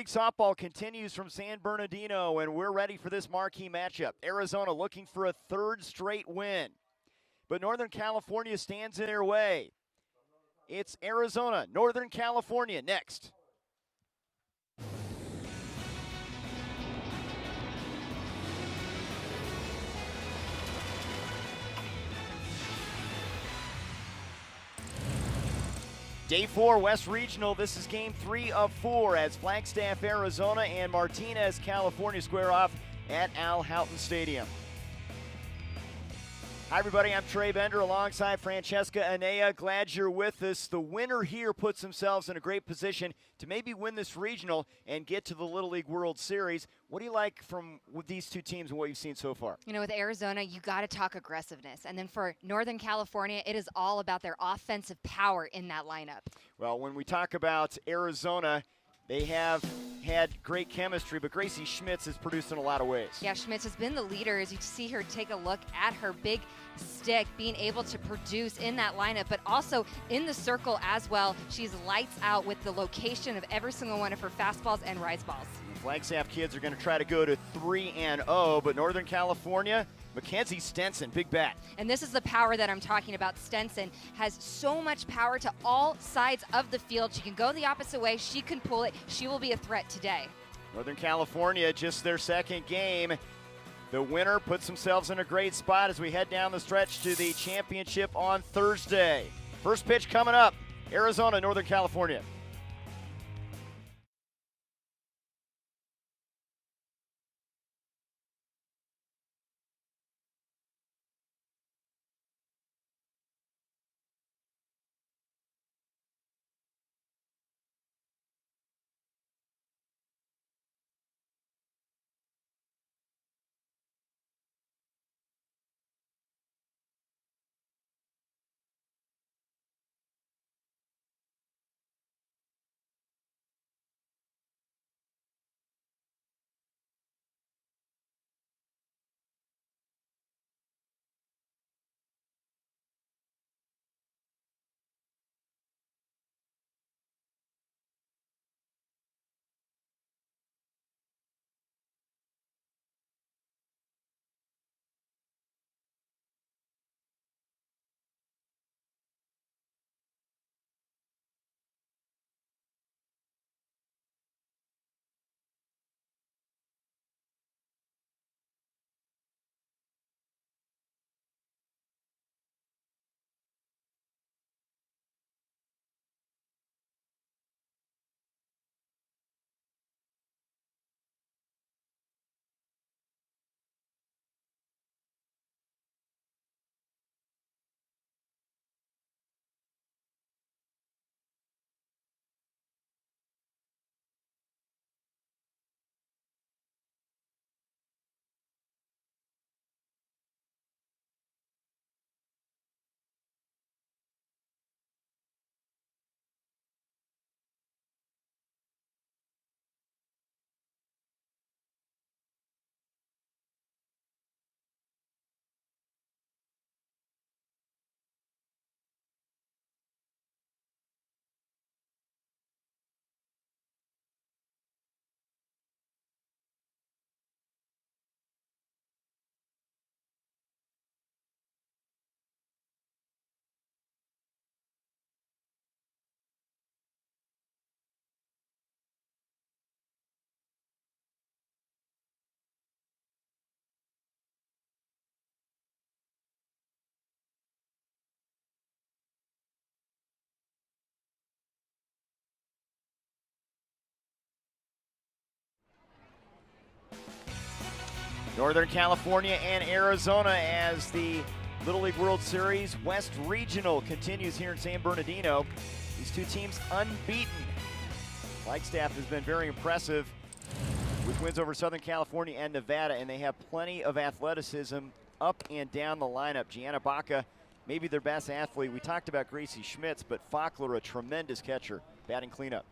League softball continues from San Bernardino, and we're ready for this marquee matchup. Arizona looking for a third straight win, but Northern California stands in their way. It's Arizona, Northern California next. Day 4 West Regional. This is game 3 of 4 as Flagstaff, Arizona and Martinez, California square off at Al Houghton Stadium. Hi everybody, I'm Trey Bender alongside Francesca Anea. Glad you're with us. The winner here puts themselves in a great position to maybe win this regional and get to the Little League World Series. What do you like from with these two teams and what you've seen so far? You know, with Arizona, you got to talk aggressiveness. And then for Northern California, it is all about their offensive power in that lineup. Well, when we talk about Arizona, they have had great chemistry, but Gracie Schmitz has produced in a lot of ways. Yeah, Schmitz has been the leader as you see her take a look at her big stick, being able to produce in that lineup, but also in the circle as well. She's lights out with the location of every single one of her fastballs and rise balls. The Flagstaff kids are going to try to go to 3-0, but Northern California, Mackenzie Stenson, big bat. And this is the power that I'm talking about. Stenson has so much power to all sides of the field. She can go the opposite way. She can pull it. She will be a threat today. Northern California, just their second game. The winner puts themselves in a great spot as we head down the stretch to the championship on Thursday. First pitch coming up, Arizona, Northern California. Northern California and Arizona as the Little League World Series West Regional continues here in San Bernardino. These two teams unbeaten. Flagstaff has been very impressive with wins over Southern California and Nevada, and they have plenty of athleticism up and down the lineup. Gianna Baca, maybe their best athlete. We talked about Gracie Schmitz, but Fackler, a tremendous catcher, batting cleanup.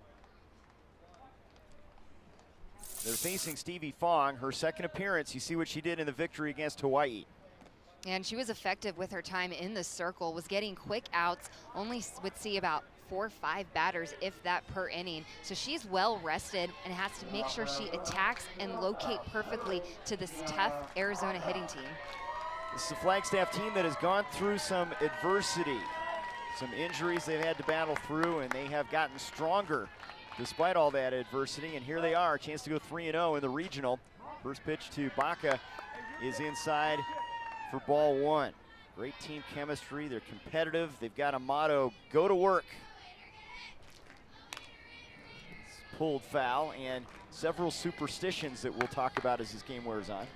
They're facing Stevie Fong, her second appearance. You see what she did in the victory against Hawaii. And she was effective with her time in the circle, was getting quick outs, only would see about 4 or 5 batters, if that, per inning. So she's well rested and has to make sure she attacks and locate perfectly to this tough Arizona hitting team. This is a Flagstaff team that has gone through some adversity, some injuries they've had to battle through, and they have gotten stronger despite all that adversity. And here they are, a chance to go 3-0 in the regional. First pitch to Baca is inside for ball 1. Great team chemistry, they're competitive, they've got a motto, go to work. It's pulled foul, and several superstitions that we'll talk about as this game wears on.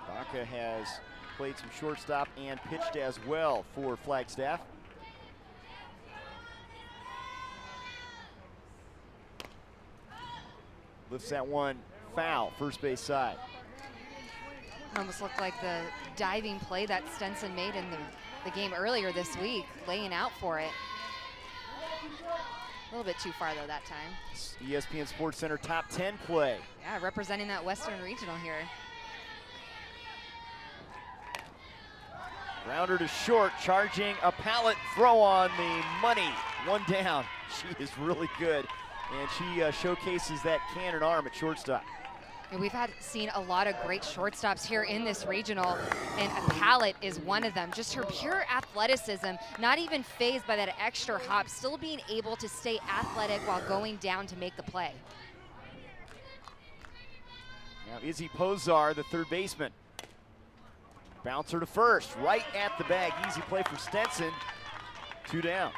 Baca has played some shortstop and pitched as well for Flagstaff. Lifts that one foul, first base side. Almost looked like the diving play that Stenson made in the game earlier this week, laying out for it. A little bit too far though that time. ESPN Sports Center top 10 play. Yeah, representing that Western Regional here. Grounder to short, charging a pallet throw on the money. One down. She is really good, and she showcases that cannon arm at shortstop. And we've seen a lot of great shortstops here in this regional, and a pallet is one of them. Just her pure athleticism, not even fazed by that extra hop, still being able to stay athletic while going down to make the play. Now Izzy Pozar, the third baseman. Bouncer to first, right at the bag. Easy play for Stenson. 2 down.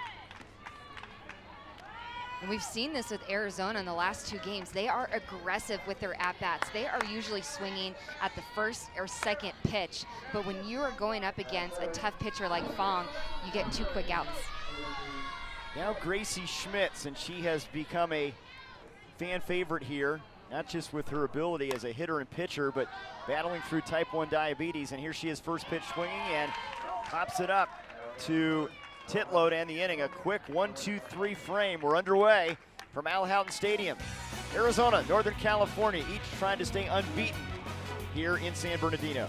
And we've seen this with Arizona in the last 2 games. They are aggressive with their at-bats. They are usually swinging at the first or second pitch. But when you are going up against a tough pitcher like Fong, you get 2 quick outs. Now Gracie Schmitz, and she has become a fan favorite here, not just with her ability as a hitter and pitcher, but battling through type 1 diabetes. And here she is, first pitch swinging, and pops it up to Titlow to end the inning. A quick 1-2-3 frame. We're underway from Al Houghton Stadium. Arizona, Northern California, each trying to stay unbeaten here in San Bernardino.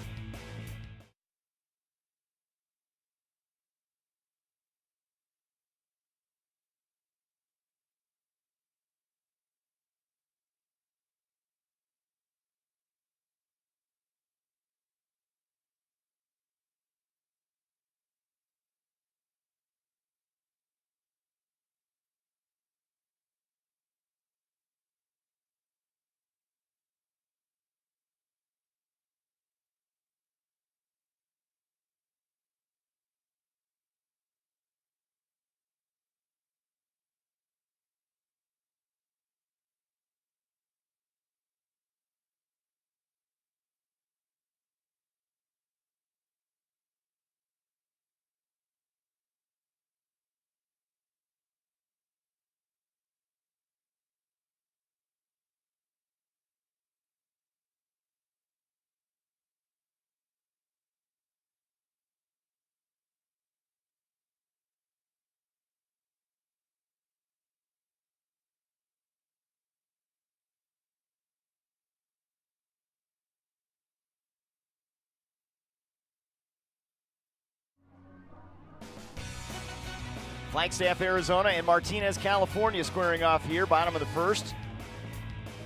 Flagstaff, Arizona, and Martinez, California squaring off here, bottom of the first.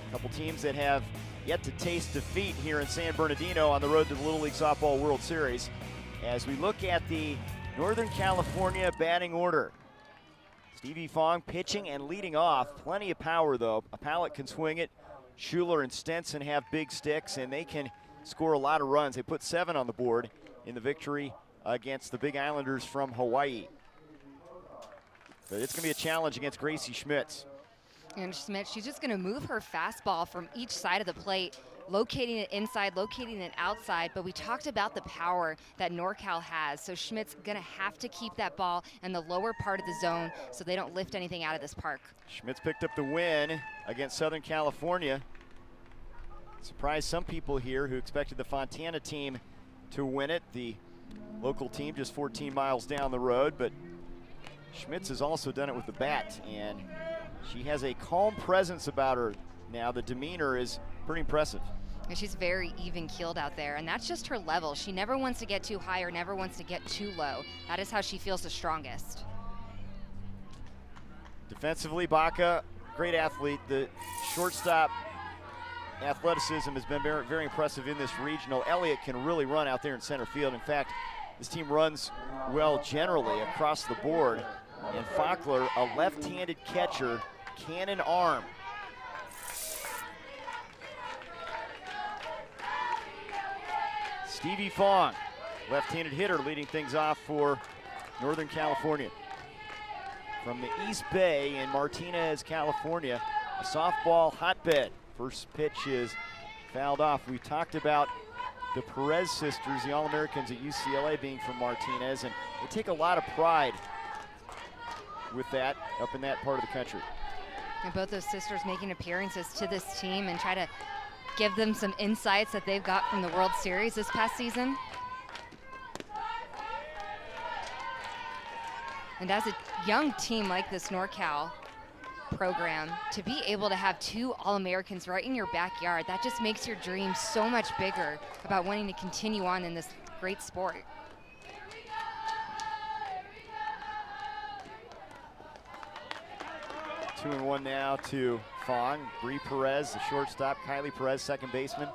A couple teams that have yet to taste defeat here in San Bernardino on the road to the Little League Softball World Series. As we look at the Northern California batting order. Stevie Fong pitching and leading off. Plenty of power, though. A Pallet can swing it. Schuler and Stenson have big sticks, and they can score a lot of runs. They put 7 on the board in the victory against the Big Islanders from Hawaii. But it's going to be a challenge against Gracie Schmitz. And Schmitz, she's just going to move her fastball from each side of the plate, locating it inside, locating it outside. But we talked about the power that NorCal has. So Schmitz going to have to keep that ball in the lower part of the zone so they don't lift anything out of this park. Schmitz picked up the win against Southern California. Surprised some people here who expected the Fontana team to win it. The local team just 14 miles down the road, but Schmitz has also done it with the bat, and she has a calm presence about her now. The demeanor is pretty impressive. And she's very even-keeled out there, and that's just her level. She never wants to get too high or never wants to get too low. That is how she feels the strongest. Defensively, Baca, great athlete. The shortstop athleticism has been very, very impressive in this regional. Elliott can really run out there in center field. In fact, this team runs well generally across the board. And Faulkner, a left-handed catcher, cannon arm. Stevie Fong, left-handed hitter, leading things off for Northern California. From the East Bay in Martinez, California, a softball hotbed. First pitch is fouled off. We talked about the Perez sisters, the All-Americans at UCLA, being from Martinez, and they take a lot of pride with that up in that part of the country. And both those sisters making appearances to this team and try to give them some insights that they've got from the World Series this past season. And as a young team like this NorCal program, to be able to have 2 All-Americans right in your backyard, that just makes your dream so much bigger about wanting to continue on in this great sport. Two and one now to Fong. Bree Perez, the shortstop. Kylie Perez, second baseman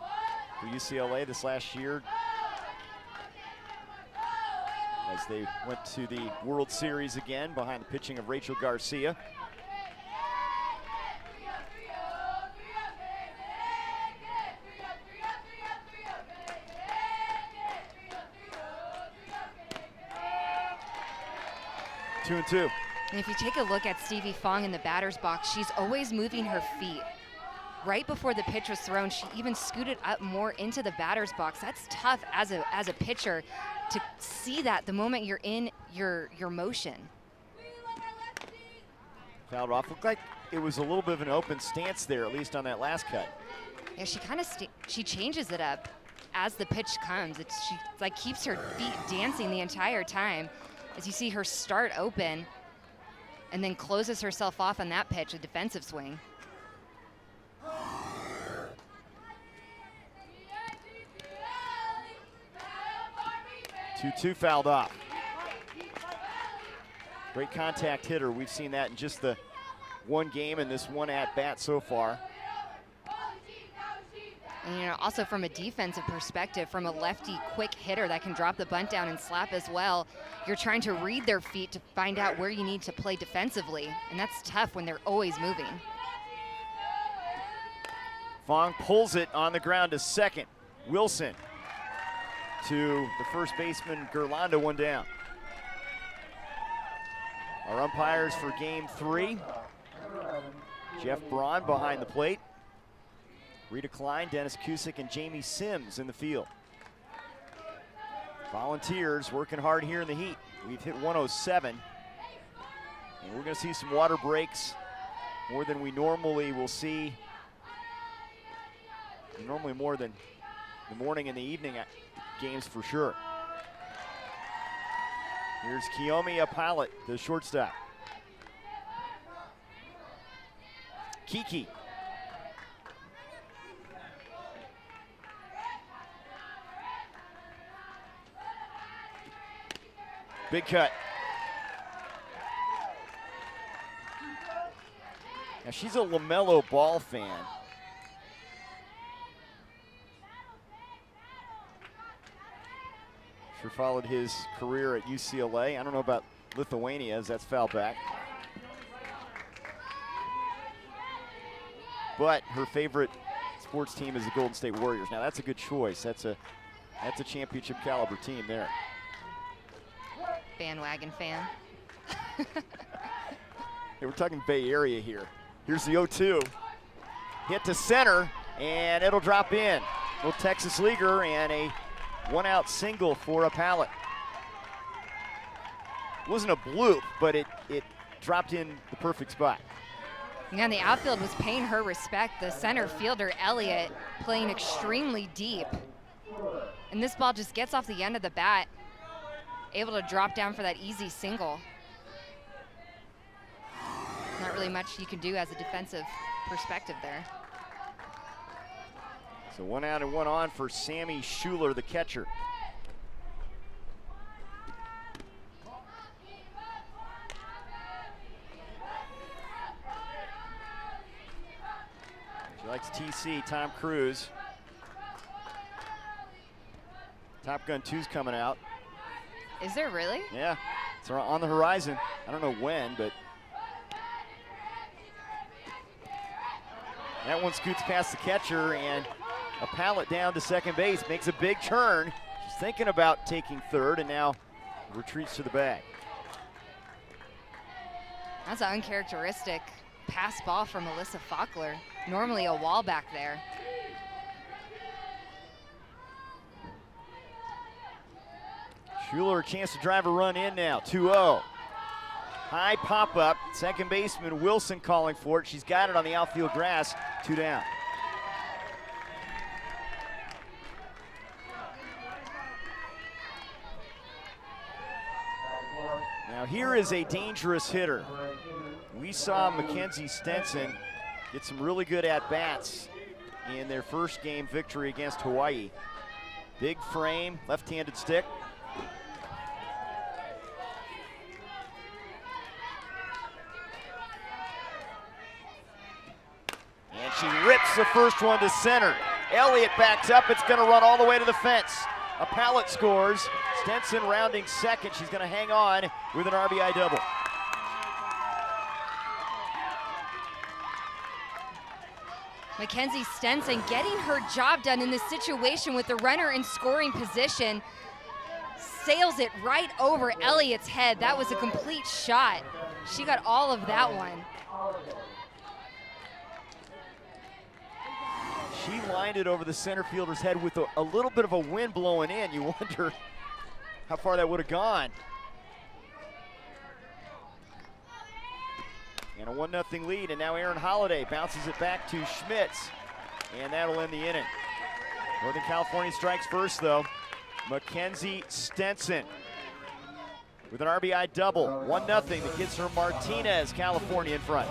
for UCLA this last year, as they went to the World Series again behind the pitching of Rachel Garcia. Two and two. And if you take a look at Stevie Fong in the batter's box, she's always moving her feet. Right before the pitch was thrown, she even scooted up more into the batter's box. That's tough as a pitcher to see that the moment you're in your motion. Fouled off. Looked like it was a little bit of an open stance there, at least on that last cut. Yeah, she kind of she changes it up as the pitch comes. She like keeps her feet dancing the entire time, as you see her start open and then closes herself off on that pitch, a defensive swing. 2-2 fouled off. Great contact hitter. We've seen that in just the one game and this one at bat so far. And also from a defensive perspective, from a lefty quick hitter that can drop the bunt down and slap as well, you're trying to read their feet to find out where you need to play defensively, and that's tough when they're always moving. Fong pulls it on the ground to second. Wilson to the first baseman, Gerlando, one down. Our umpires for game 3, Jeff Braun behind the plate. Rita Klein, Dennis Cusick, and Jamie Sims in the field. Volunteers working hard here in the heat. We've hit 107, and we're going to see some water breaks, more than we normally will see. Normally more than the morning and the evening games for sure. Here's Kiyomi Apalit, the shortstop. Kiki. Big cut. Now she's a LaMelo Ball fan. Sure followed his career at UCLA. I don't know about Lithuania, as that's foul back. But her favorite sports team is the Golden State Warriors. Now that's a good choice. That's a championship caliber team there. Bandwagon fan. Hey, we're talking Bay Area here. Here's the 0-2. Hit to center, and it'll drop in. Little Texas leaguer, and a one-out single for a Apalit. It wasn't a bloop, but it dropped in the perfect spot. Yeah, and the outfield was paying her respect. The center fielder, Elliott, playing extremely deep. And this ball just gets off the end of the bat, able to drop down for that easy single. Not really much you can do as a defensive perspective there. So 1 out and 1 on for Sammy Schuler, the catcher. She likes TC, Tom Cruise. Top Gun 2's coming out. Is there really? Yeah, it's on the horizon. I don't know when, but that one scoots past the catcher, and a pallet down to second base, makes a big turn. She's thinking about taking third, and now retreats to the bag. That's an uncharacteristic pass ball from Alyssa Faulkner. Normally a wall back there. Schuler, a chance to drive a run in now, 2-0. High pop-up, second baseman Wilson calling for it. She's got it on the outfield grass, 2 down. Now here is a dangerous hitter. We saw Mackenzie Stenson get some really good at-bats in their first game victory against Hawaii. Big frame, left-handed stick. And she rips the first one to center. Elliott backs up, it's gonna run all the way to the fence. A pallet scores, Stenson rounding second. She's gonna hang on with an RBI double. Mackenzie Stenson getting her job done in this situation with the runner in scoring position. Sails it right over Elliott's head. That was a complete shot. She got all of that one. She lined it over the center fielder's head with a little bit of a wind blowing in. You wonder how far that would have gone. And a 1-0 lead, and now Aaron Holiday bounces it back to Schmitz, and that'll end the inning. Northern California strikes first, though. Mackenzie Stenson with an RBI double, 1-0 that gets her Martinez, California in front.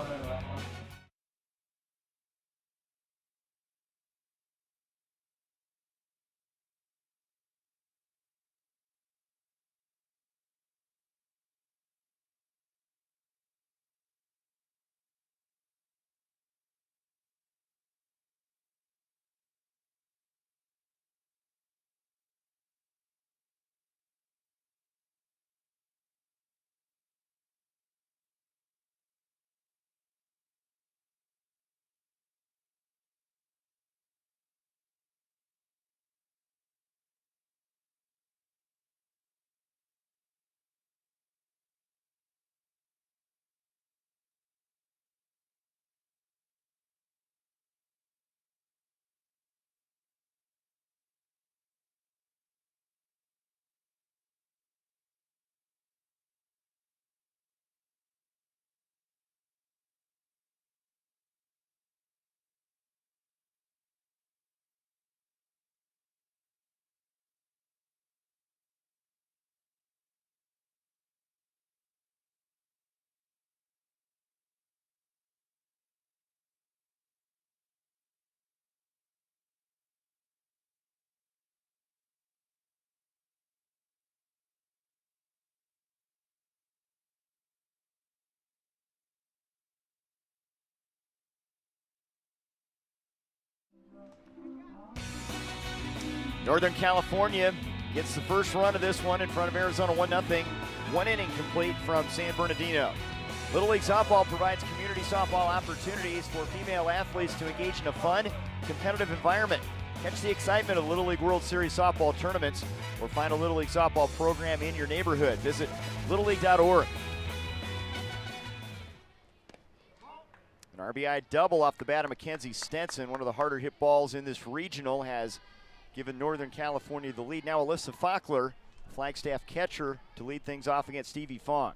Northern California gets the first run of this one in front of Arizona, 1-0. 1 inning complete from San Bernardino. Little League Softball provides community softball opportunities for female athletes to engage in a fun, competitive environment. Catch the excitement of Little League World Series softball tournaments or find a Little League softball program in your neighborhood. Visit littleleague.org. An RBI double off the bat of Mackenzie Stenson. One of the harder hit balls in this regional has given Northern California the lead. Now Alyssa Faulkner, Flagstaff catcher, to lead things off against Stevie Fong.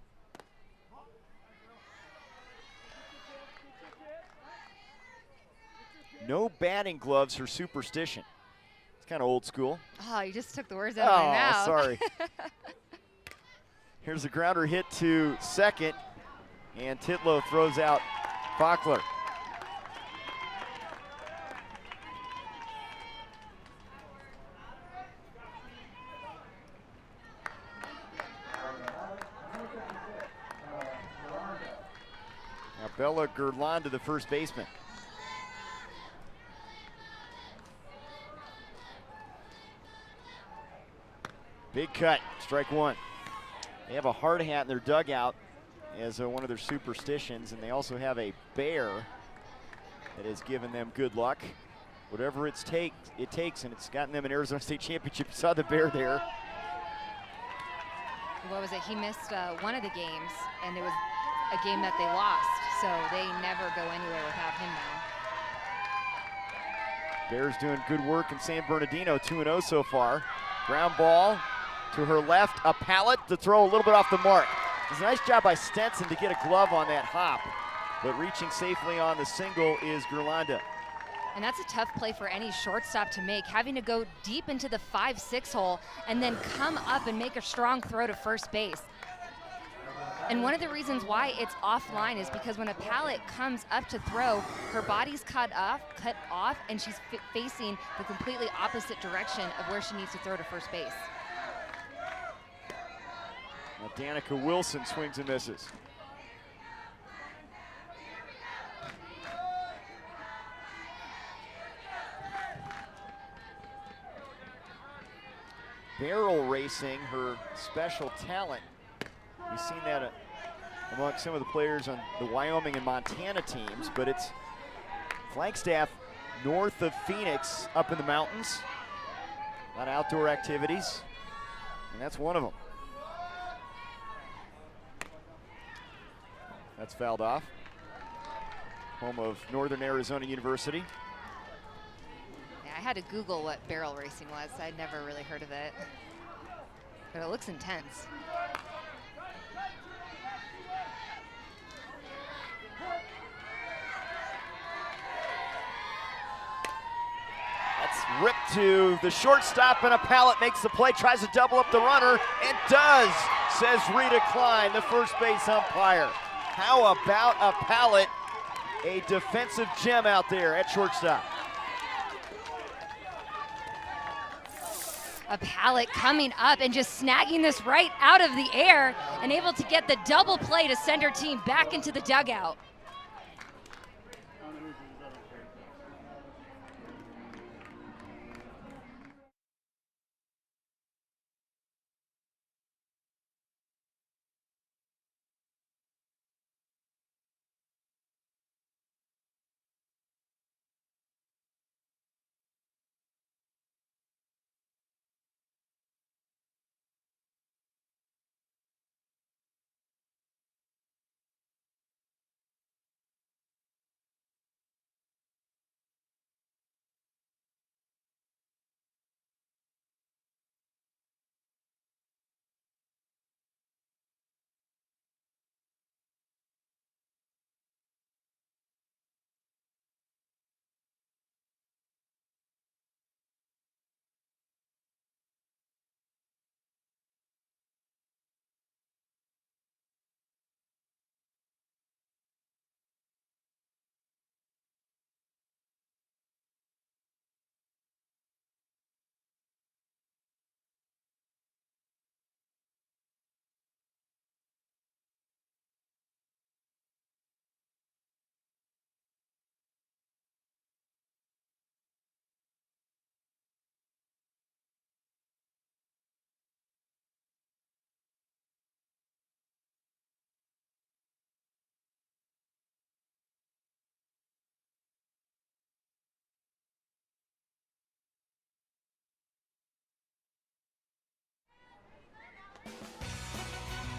No batting gloves, her superstition. It's kind of old school. Oh, you just took the words out of my mouth. Oh, sorry. Here's a grounder hit to second, and Titlow throws out Faulkner. Bella Gerlanda, the first baseman. Big cut, strike one. They have a hard hat in their dugout as one of their superstitions, and they also have a bear that has given them good luck. Whatever it takes, and it's gotten them an Arizona State championship. You saw the bear there. What was it? He missed one of the games, and it was a game that they lost, so they never go anywhere without him now. Bears doing good work in San Bernardino, 2-0 so far. Ground ball to her left, a pallet to throw a little bit off the mark. It's a nice job by Stenson to get a glove on that hop, but reaching safely on the single is Gerlanda. And that's a tough play for any shortstop to make, having to go deep into the 5-6 hole and then come up and make a strong throw to first base. And one of the reasons why it's offline is because when a pallet comes up to throw, her body's cut off, and she's facing the completely opposite direction of where she needs to throw to first base. Now Danica Wilson swings and misses. Barrel racing, her special talent. We've seen that among some of the players on the Wyoming and Montana teams, but it's Flagstaff north of Phoenix up in the mountains. A lot of outdoor activities, and that's one of them. That's fouled off. Home of Northern Arizona University. I had to Google what barrel racing was. I'd never really heard of it, but it looks intense. That's ripped to the shortstop, and a pallet makes the play, tries to double up the runner, and does, says Rita Klein, the first base umpire. How about a pallet, a defensive gem out there at shortstop. A pallet coming up and just snagging this right out of the air and able to get the double play to send her team back into the dugout.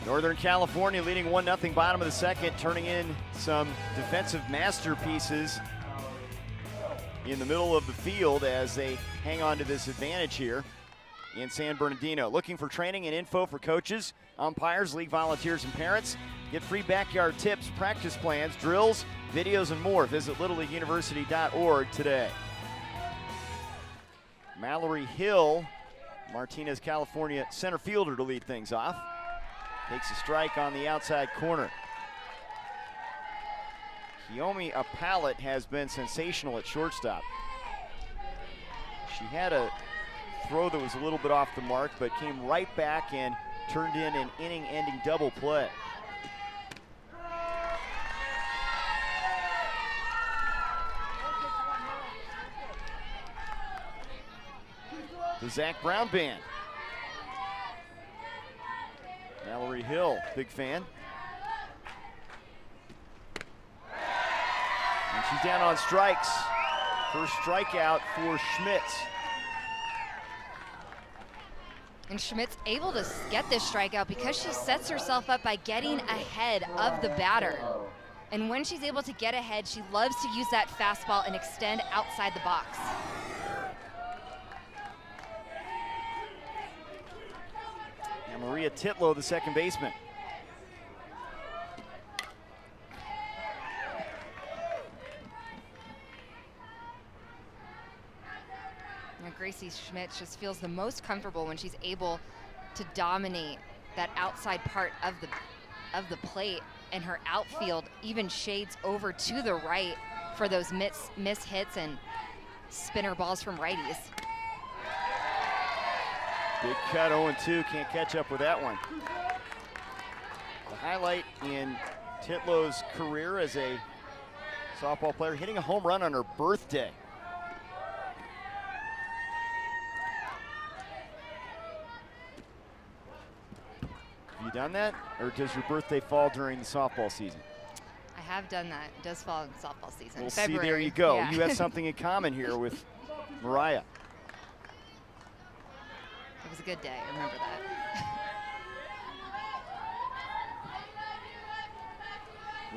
Northern California leading 1-0 bottom of the second, turning in some defensive masterpieces in the middle of the field as they hang on to this advantage here in San Bernardino. Looking for training and info for coaches, umpires, league volunteers, and parents. Get free backyard tips, practice plans, drills, videos, and more. Visit littleleagueuniversity.org today. Mallory Hill, Martinez, California center fielder, to lead things off. Takes a strike on the outside corner. Kiyomi Pallet has been sensational at shortstop. She had a throw that was a little bit off the mark, but came right back and turned in an inning-ending double play. the Zach Brown Band. Mallory Hill, big fan. And she's down on strikes. First strikeout for Schmitz. And Schmitz able to get this strikeout because she sets herself up by getting ahead of the batter. And when she's able to get ahead, she loves to use that fastball and extend outside the box. And Maria Titlow, the second baseman. Now Gracie Schmitz just feels the most comfortable when she's able to dominate that outside part of the plate, and her outfield even shades over to the right for those miss hits and spinner balls from righties. Big cut, 0-2, can't catch up with that one. The highlight in Titlow's career as a softball player, hitting a home run on her birthday. Have you done that, or does your birthday fall during the softball season? I have done that. It does fall in softball season. We'll February. see, there you go. Yeah. You have something in common here with Mariah. It was a good day, I remember that.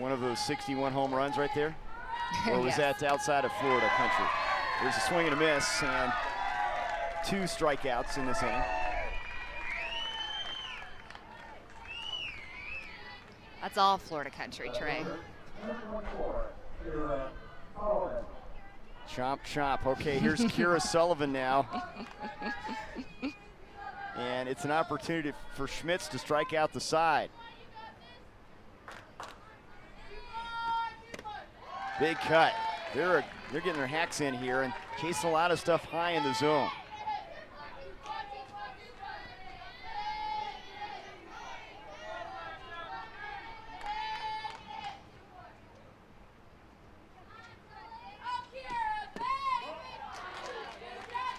One of those 61 home runs right there? Or was Yes. that outside of Florida country? There's a swing and a miss and 2 strikeouts in this inning. That's all Florida country, Trey. Chomp, chomp. Okay, here's Kira Sullivan now. And it's an opportunity for Schmitz to strike out the side. Big cut. They're getting their hacks in here and chasing a lot of stuff high in the zone.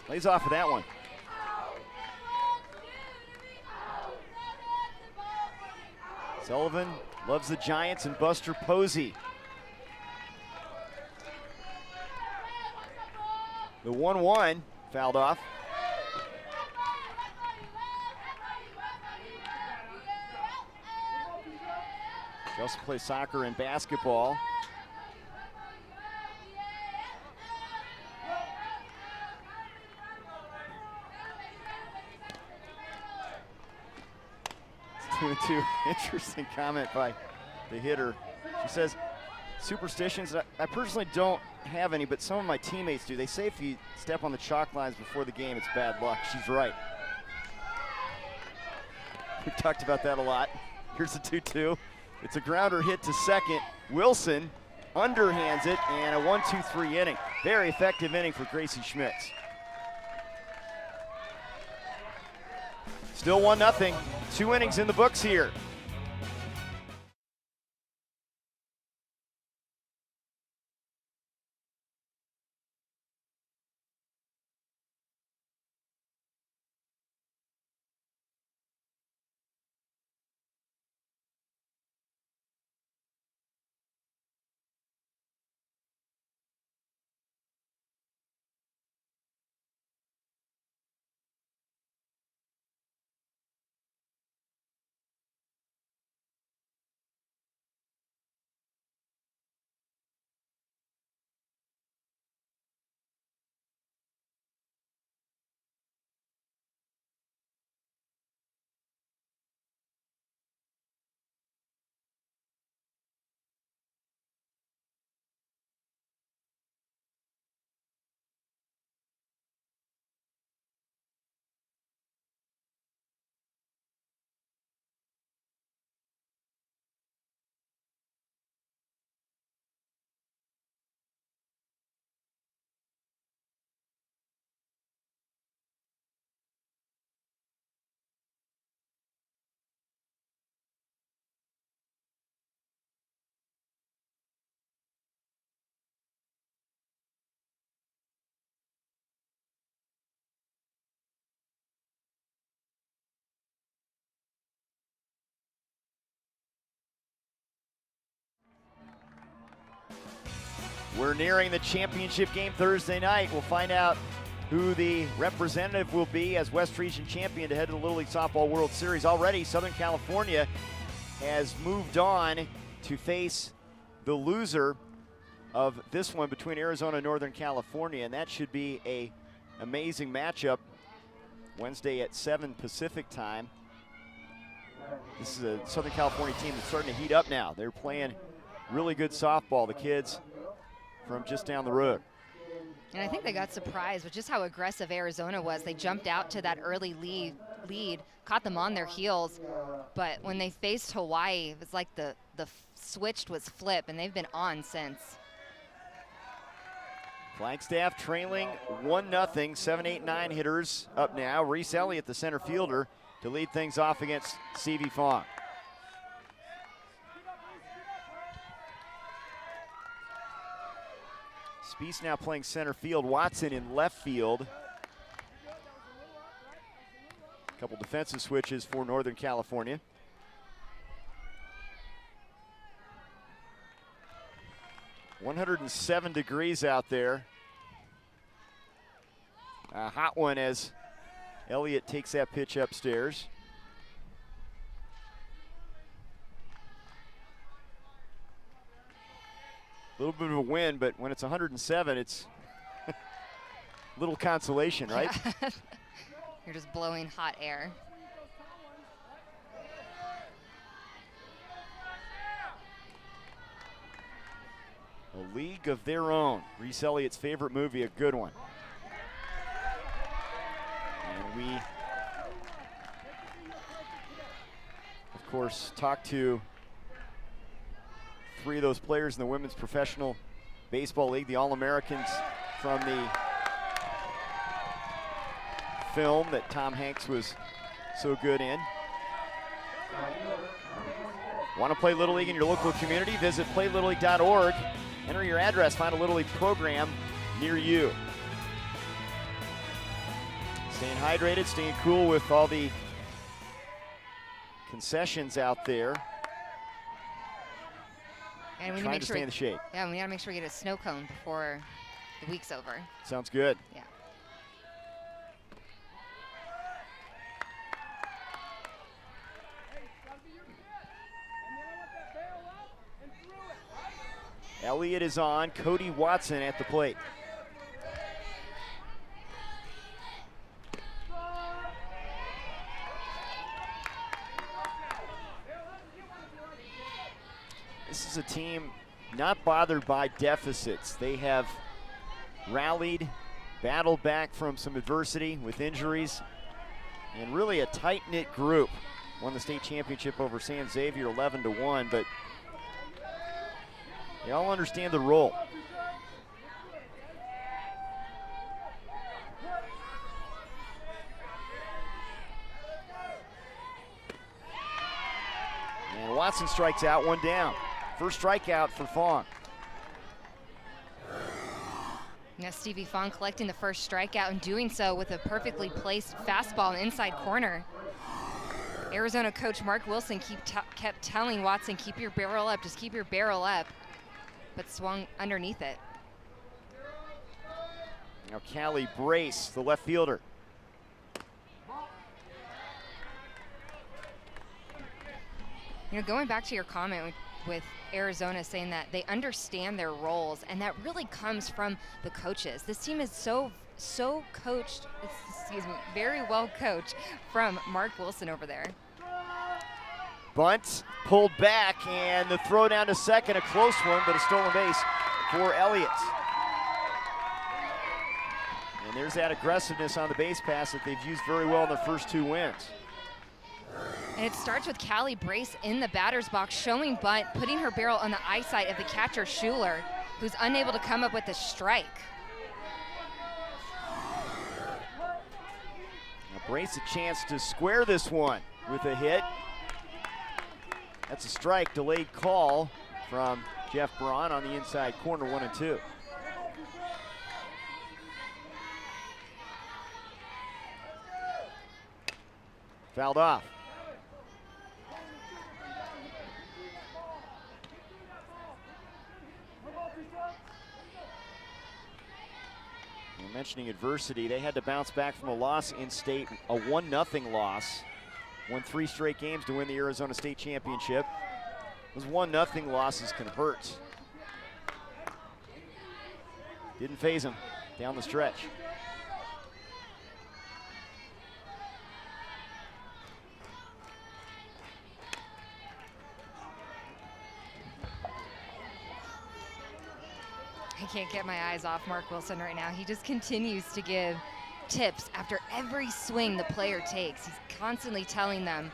Lays off of that one. Sullivan loves the Giants and Buster Posey. The 1-1 fouled off. She also plays soccer and basketball. It's 2-2. Interesting comment by the hitter. She says, superstitions, I personally don't have any, but some of my teammates do. They say if you step on the chalk lines before the game, it's bad luck. She's right. We've talked about that a lot. Here's the 2-2. It's a grounder hit to second. Wilson underhands it, and a 1-2-3 inning. Very effective inning for Gracie Schmitz. Still 1-0. 2 innings in the books here. We're nearing the championship game Thursday night. We'll find out who the representative will be as West Region champion to head to the Little League Softball World Series. Already, Southern California has moved on to face the loser of this one between Arizona and Northern California, and that should be an amazing matchup Wednesday at 7 Pacific time. This is a Southern California team that's starting to heat up now. They're playing really good softball, the kids from just down the road. And I think they got surprised with just how aggressive Arizona was. They jumped out to that early lead, caught them on their heels. But when they faced Hawaii, it was like the switch was flipped, and they've been on since. Flagstaff trailing 1-0, 7, 8, 9 hitters up now. Reese Elliott, the center fielder, to lead things off against CV Fong. Speece now playing center field. Watson in left field. A couple defensive switches for Northern California. "107 degrees out there. A hot one as Elliott takes that pitch upstairs. A little bit of a wind, but when it's 107, it's little consolation, right? Yeah. You're just blowing hot air. A League of Their Own. Reese Elliott's favorite movie, a good one. And we, of course, talked to 3 of those players in the Women's Professional Baseball League, the All-Americans from the film that Tom Hanks was so good in. Want to play Little League in your local community? Visit playlittleleague.org. Enter your address, find a Little League program near you. Staying hydrated, staying cool with all the concessions out there. And we trying to stay in the shade. Yeah, we gotta make sure we get a snow cone before the week's over. Sounds good. Yeah. Elliott is on, Cody Watson at the plate. This is a team not bothered by deficits. They have rallied, battled back from some adversity with injuries, and really a tight-knit group. Won the state championship over San Xavier 11-1, but they all understand the role. And Watson strikes out, 1 down. First strikeout for Fong. Now Stevie Fong collecting the first strikeout and doing so with a perfectly placed fastball in the inside corner. Arizona coach Mark Wilson kept telling Watson, keep your barrel up, just keep your barrel up, but swung underneath it. Now Callie Brace, the left fielder. You know, going back to your comment with Arizona saying that they understand their roles, and that really comes from the coaches. This team is so coached, very well coached from Mark Wilson over there. Bunt pulled back, and the throw down to second, a close one, but a stolen base for Elliott. And there's that aggressiveness on the base pass that they've used very well in their first 2 wins. And it starts with Callie Brace in the batter's box, showing bunt, putting her barrel on the eyesight of the catcher Schuler, who's unable to come up with a strike. Now Brace a chance to square this one with a hit. That's a strike, delayed call from Jeff Braun on the inside corner, 1-2. Fouled off. I'm mentioning adversity. They had to bounce back from a loss in state, a 1-0 loss. Won 3 straight games to win the Arizona State Championship. Those 1-0 losses can hurt. Didn't faze them down the stretch. I can't get my eyes off Mark Wilson right now. He just continues to give tips after every swing the player takes. He's constantly telling them,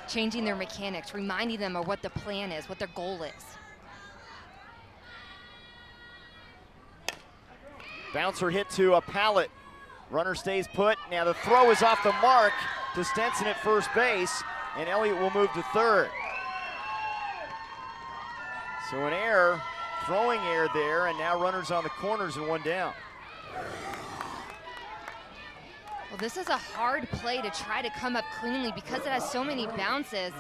changing their mechanics, reminding them of what the plan is, what their goal is. Bouncer hit to a pallet. Runner stays put. Now the throw is off the mark to Stenson at first base, and Elliott will move to third. So an error, throwing error there, and now runners on the corners and 1 down. Well, this is a hard play to try to come up cleanly because it has so many bounces.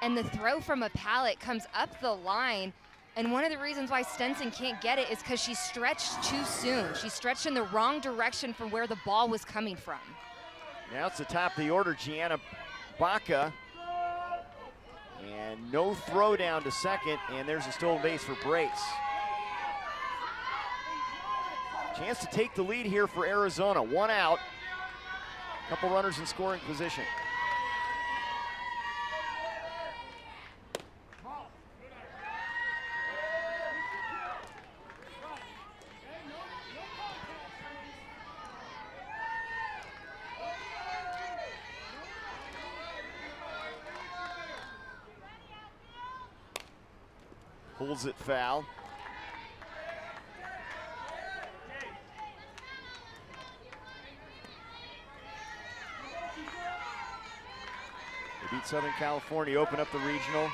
And the throw from a pallet comes up the line. And one of the reasons why Stenson can't get it is because she stretched too soon. She stretched in the wrong direction from where the ball was coming from. Now it's the top of the order, Gianna Baca. And no throw down to second, and there's a stolen base for Brace. Chance to take the lead here for Arizona. 1 out, couple runners in scoring position. Pulls it foul. They beat Southern California, open up the regional.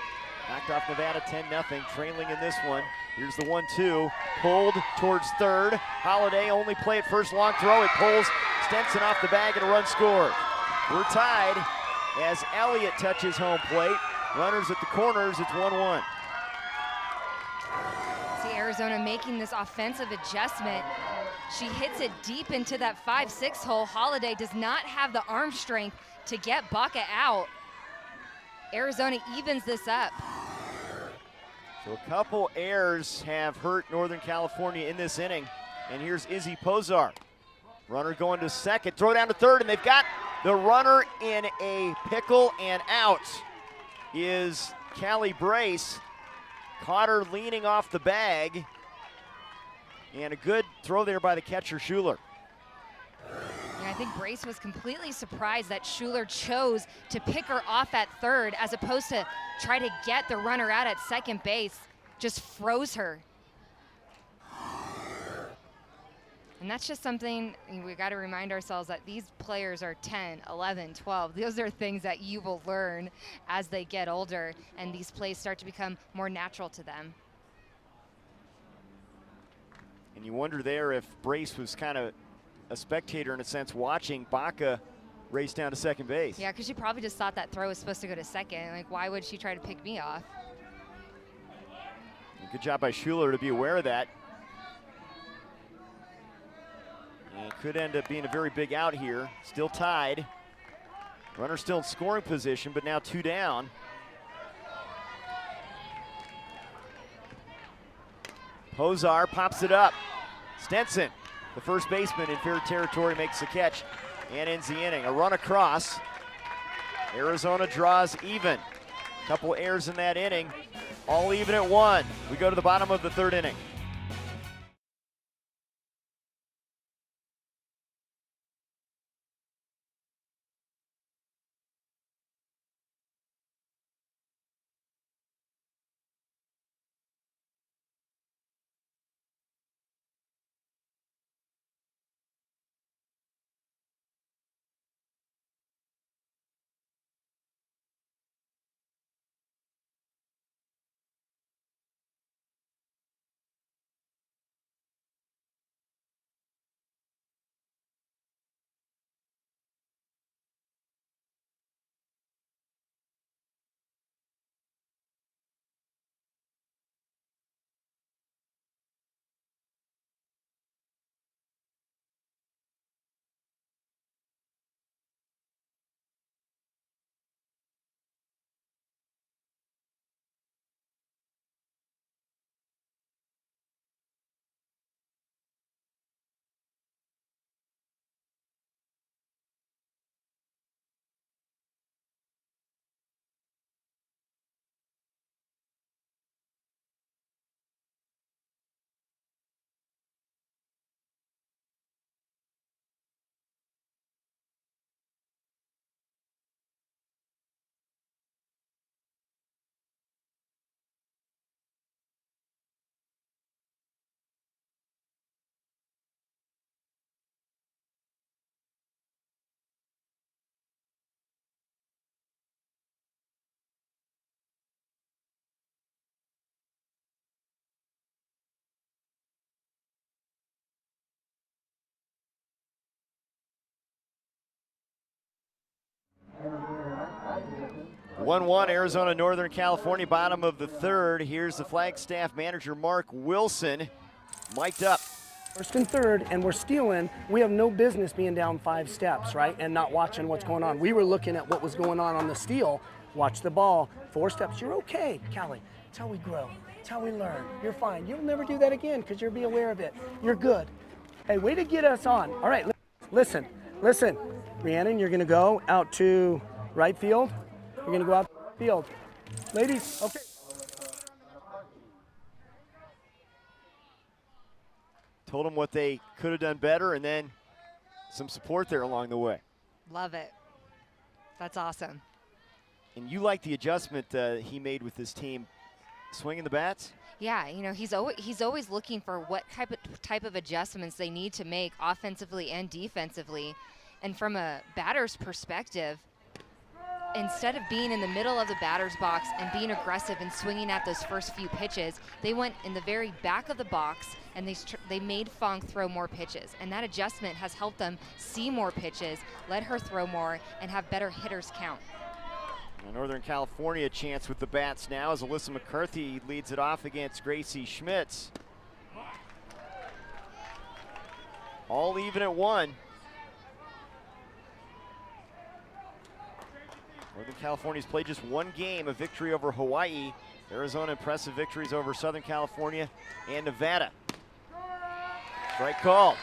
Knocked off Nevada 10-0, trailing in this one. Here's the 1-2, pulled towards third. Holiday only play at first, long throw. It pulls Stenson off the bag and a run scored. We're tied as Elliott touches home plate. Runners at the corners, it's 1-1. See Arizona making this offensive adjustment. She hits it deep into that 5-6 hole. Holiday does not have the arm strength to get Baca out. Arizona evens this up. So a couple errors have hurt Northern California in this inning. And here's Izzy Pozar. Runner going to second, throw down to third, and they've got the runner in a pickle, and out is Callie Brace. Caught her leaning off the bag. And a good throw there by the catcher, Schuler. Yeah, I think Brace was completely surprised that Schuler chose to pick her off at third as opposed to try to get the runner out at second base. Just froze her. And that's just something we got to remind ourselves that these players are 10, 11, 12. Those are things that you will learn as they get older and these plays start to become more natural to them. And you wonder there if Brace was kind of a spectator in a sense, watching Baca race down to second base. Yeah, because she probably just thought that throw was supposed to go to second. Like, why would she try to pick me off? Good job by Schuler to be aware of that. And it could end up being a very big out here. Still tied. Runner still in scoring position, but now 2 down. Pozar pops it up. Stenson, the first baseman in fair territory, makes the catch and ends the inning. A run across. Arizona draws even. Couple errors in that inning. All even at 1. We go to the bottom of the 3rd inning. 1-1 Arizona, Northern California, bottom of the third. Here's the Flagstaff manager, Mark Wilson, mic'd up. First and third, and we're stealing. We have no business being down 5 steps, right, and not watching what's going on. We were looking at what was going on the steal. Watch the ball. 4 steps. You're okay, Callie. It's how we grow. It's how we learn. You're fine. You'll never do that again because you'll be aware of it. You're good. Hey, way to get us on. All right, listen. Rhiannon, you're going to go out to right field. You're going to go out field. Ladies, okay. Told them what they could have done better, and then some support there along the way. Love it. That's awesome. And you like the adjustment he made with his team, swinging the bats? Yeah, you know, he's always looking for what type of adjustments they need to make offensively and defensively. And from a batter's perspective, instead of being in the middle of the batter's box and being aggressive and swinging at those first few pitches, they went in the very back of the box and they made Fong throw more pitches. And that adjustment has helped them see more pitches, let her throw more, and have better hitters count. Northern California chance with the bats now as Alyssa McCarthy leads it off against Gracie Schmitz. All even at 1. Northern California's played just 1 game, a victory over Hawaii. Arizona impressive victories over Southern California and Nevada. Strike call.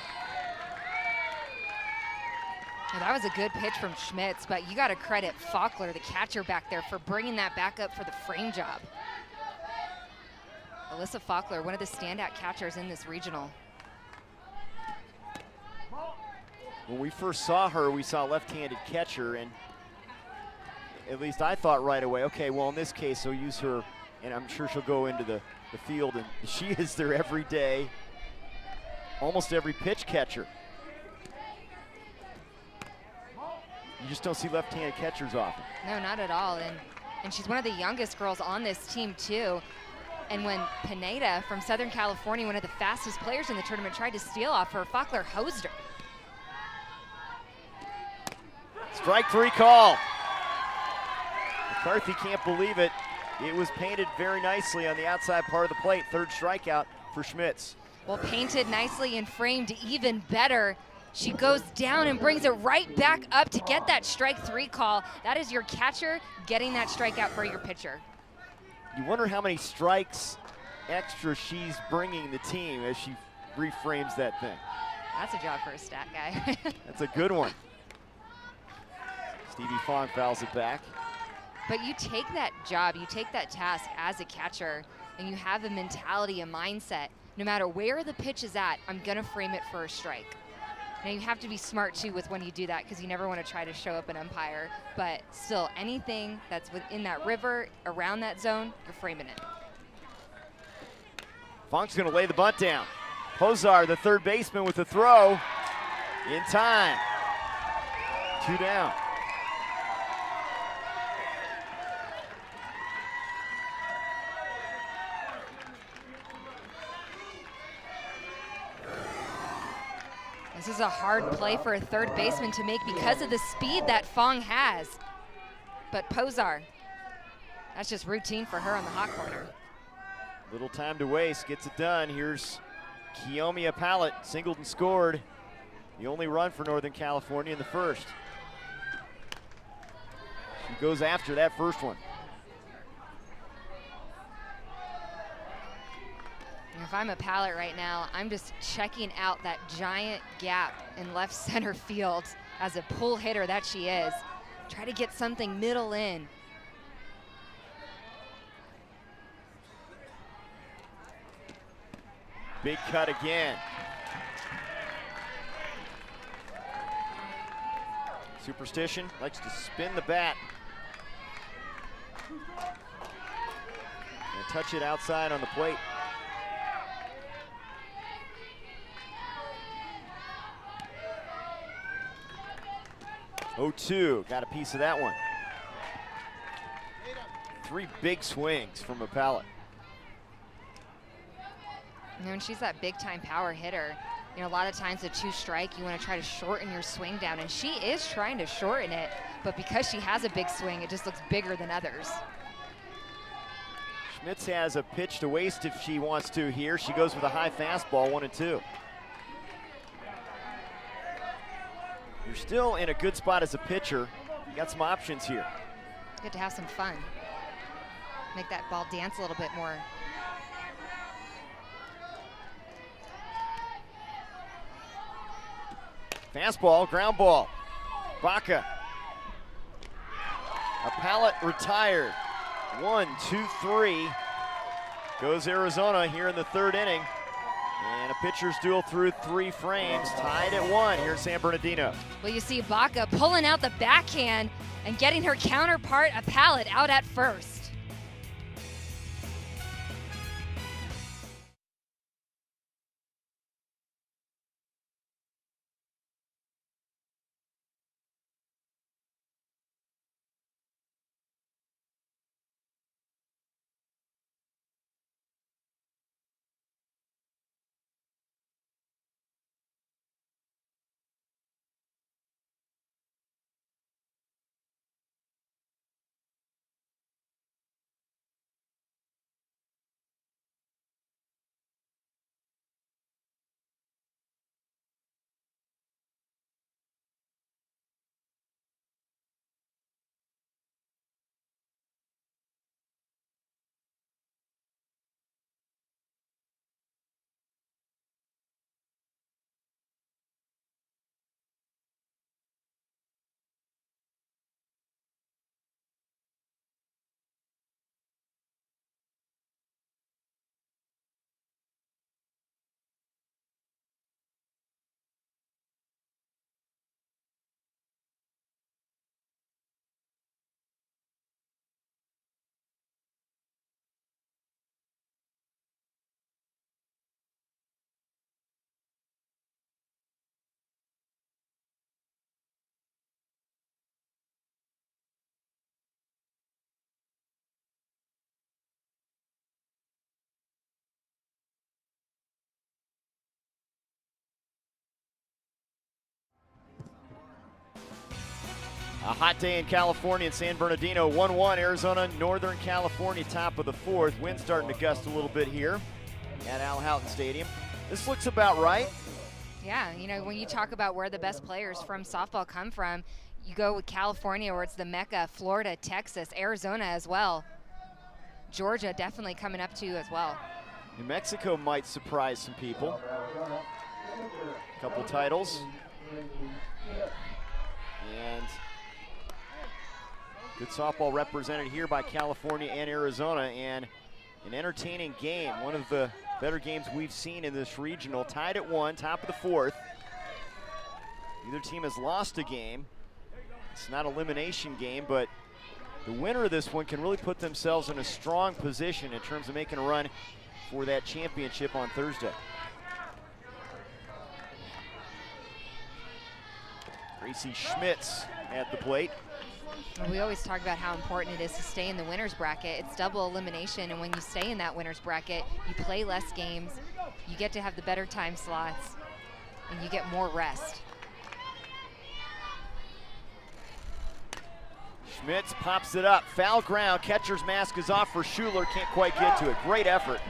Well, that was a good pitch from Schmitz, but you got to credit Faulkner, the catcher back there, for bringing that back up for the frame job. Alyssa Faulkner, one of the standout catchers in this regional. When we first saw her, we saw a left-handed catcher, and at least I thought right away, okay, well, in this case, they'll use her, and I'm sure she'll go into the field, and she is there every day, almost every pitch catcher. You just don't see left-handed catchers often. No, not at all, and she's one of the youngest girls on this team, too. And when Pineda from Southern California, one of the fastest players in the tournament, tried to steal off her, Faulkner hosed her. Strike 3 call. McCarthy can't believe it. It was painted very nicely on the outside part of the plate. 3rd strikeout for Schmitz. Well, painted nicely and framed even better. She goes down and brings it right back up to get that strike 3 call. That is your catcher getting that strikeout for your pitcher. You wonder how many strikes extra she's bringing the team as she reframes that thing. That's a job for a stat guy. That's a good one. Stevie Fong fouls it back. But you take that job, you take that task as a catcher, and you have a mentality, a mindset. No matter where the pitch is at, I'm going to frame it for a strike. Now, you have to be smart, too, with when you do that, because you never want to try to show up an umpire. But still, anything that's within that river, around that zone, you're framing it. Fong's going to lay the bunt down. Pozar, the 3rd baseman, with the throw in time. 2 down. This is a hard play for a 3rd baseman to make because of the speed that Fong has. But Pozar, that's just routine for her on the hot corner. Little time to waste, gets it done. Here's Kiyomiya Pallet, singled and scored. The only run for Northern California in the 1st. She goes after that first one. If I'm a Pallet right now, I'm just checking out that giant gap in left center field as a pull hitter that she is. Try to get something middle in. Big cut again. Superstition likes to spin the bat. And touch it outside on the plate. 0-2, got a piece of that one. 3 big swings from a Pallet. You know, and she's that big-time power hitter. You know, a lot of times a 2 strike, you want to try to shorten your swing down, and she is trying to shorten it, but because she has a big swing, it just looks bigger than others. Schmitz has a pitch to waste if she wants to here. She goes with a high fastball, 1-2. You're still in a good spot as a pitcher. You got some options here. Good to have some fun. Make that ball dance a little bit more. Fastball, ground ball. Baca. A pallet retired. 1, 2, 3. Goes Arizona here in the third inning. And a pitcher's duel through 3 frames, tied at 1 here in San Bernardino. Well, you see Baca pulling out the backhand and getting her counterpart, a pallet, out at first. A hot day in California in San Bernardino. 1-1 Arizona, Northern California, top of the 4th. Wind starting to gust a little bit here at Al Houghton Stadium. This looks about right. Yeah, you know, when you talk about where the best players from softball come from, you go with California, where it's the Mecca, Florida, Texas, Arizona as well. Georgia definitely coming up too as well. New Mexico might surprise some people. A couple titles. And good softball represented here by California and Arizona, and an entertaining game. One of the better games we've seen in this regional. Tied at 1, top of the 4th. Neither team has lost a game. It's not an elimination game, but the winner of this one can really put themselves in a strong position in terms of making a run for that championship on Thursday. Gracie Schmitz at the plate. We always talk about how important it is to stay in the winner's bracket. It's double elimination, and when you stay in that winner's bracket, you play less games, you get to have the better time slots, and you get more rest. Schmitz pops it up, foul ground, catcher's mask is off for Schuler, can't quite get to it. Great effort.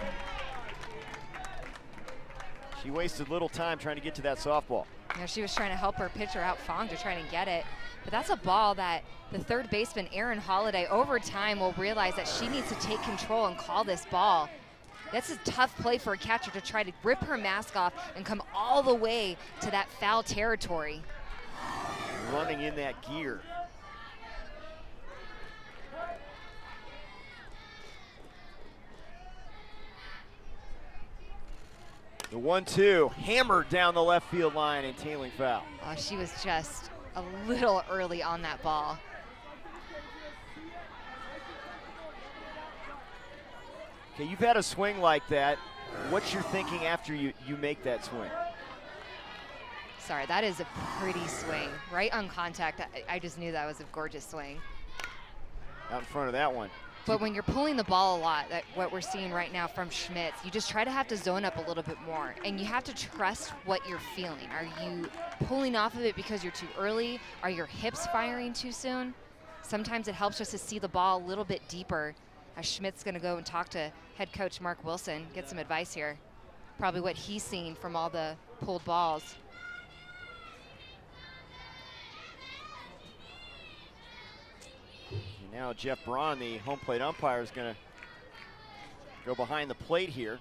She wasted little time trying to get to that softball. You know, she was trying to help her pitcher out, Fong, to try to get it. But that's a ball that the third baseman, Aaron Holiday, over time will realize that she needs to take control and call this ball. That's a tough play for a catcher to try to rip her mask off and come all the way to that foul territory. Running in that gear. The 1-2, hammered down the left field line and tailing foul. Oh, she was just a little early on that ball. Okay, you've had a swing like that. What's your thinking after you make that swing? Sorry, that is a pretty swing. Right on contact, I just knew that was a gorgeous swing. Out in front of that one. But when you're pulling the ball a lot, what we're seeing right now from Schmitz, you just try to have to zone up a little bit more, and you have to trust what you're feeling. Are you pulling off of it because you're too early? Are your hips firing too soon? Sometimes it helps just to see the ball a little bit deeper. As Schmidt's going to go and talk to head coach Mark Wilson, get some advice here. Probably what he's seen from all the pulled balls. Now Jeff Braun, the home plate umpire, is going to go behind the plate here.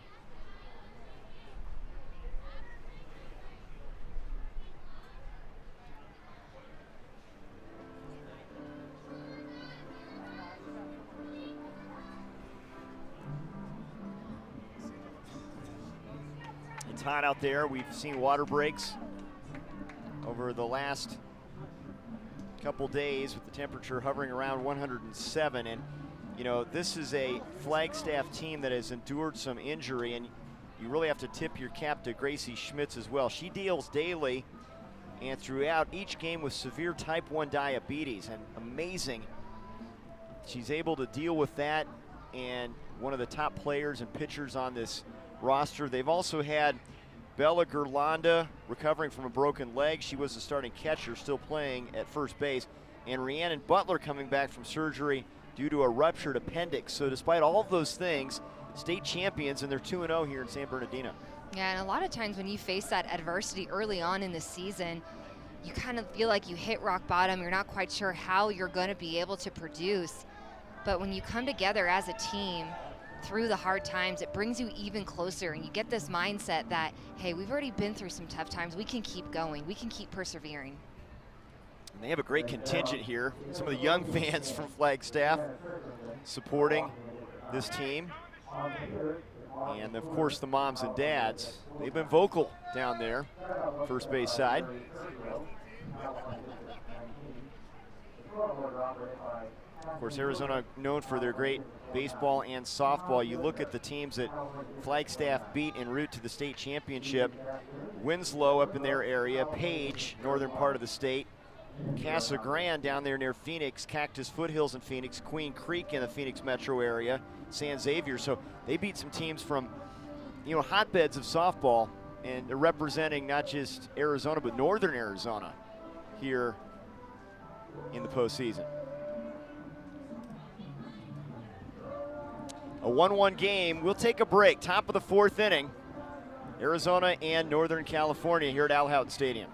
It's hot out there. We've seen water breaks over the last couple days with the temperature hovering around 107, and you know, this is a Flagstaff team that has endured some injury, and you really have to tip your cap to Gracie Schmitz as well. She deals daily and throughout each game with severe type 1 diabetes, and amazing she's able to deal with that, and one of the top players and pitchers on this roster. They've also had Bella Gerlanda recovering from a broken leg. She was the starting catcher, still playing at first base. And Rhiannon Butler coming back from surgery due to a ruptured appendix. So despite all of those things, state champions, and they're 2-0 here in San Bernardino. Yeah, and a lot of times when you face that adversity early on in the season, you kind of feel like you hit rock bottom. You're not quite sure how you're going to be able to produce. But when you come together as a team through the hard times, it brings you even closer, and you get this mindset that, hey, we've already been through some tough times. We can keep going. We can keep persevering. And they have a great contingent here. Some of the young fans from Flagstaff supporting this team. And of course the moms and dads. They've been vocal down there, first base side. Of course, Arizona known for their great baseball and softball. You look at the teams that Flagstaff beat en route to the state championship. Winslow up in their area, Page, northern part of the state, Casa Grande down there near Phoenix, Cactus Foothills in Phoenix, Queen Creek in the Phoenix metro area, San Xavier. So they beat some teams from, you know, hotbeds of softball, and they're representing not just Arizona but northern Arizona here in the postseason. A 1-1 game. We'll take a break. Top of the fourth inning. Arizona and Northern California here at Al Houghton Stadium.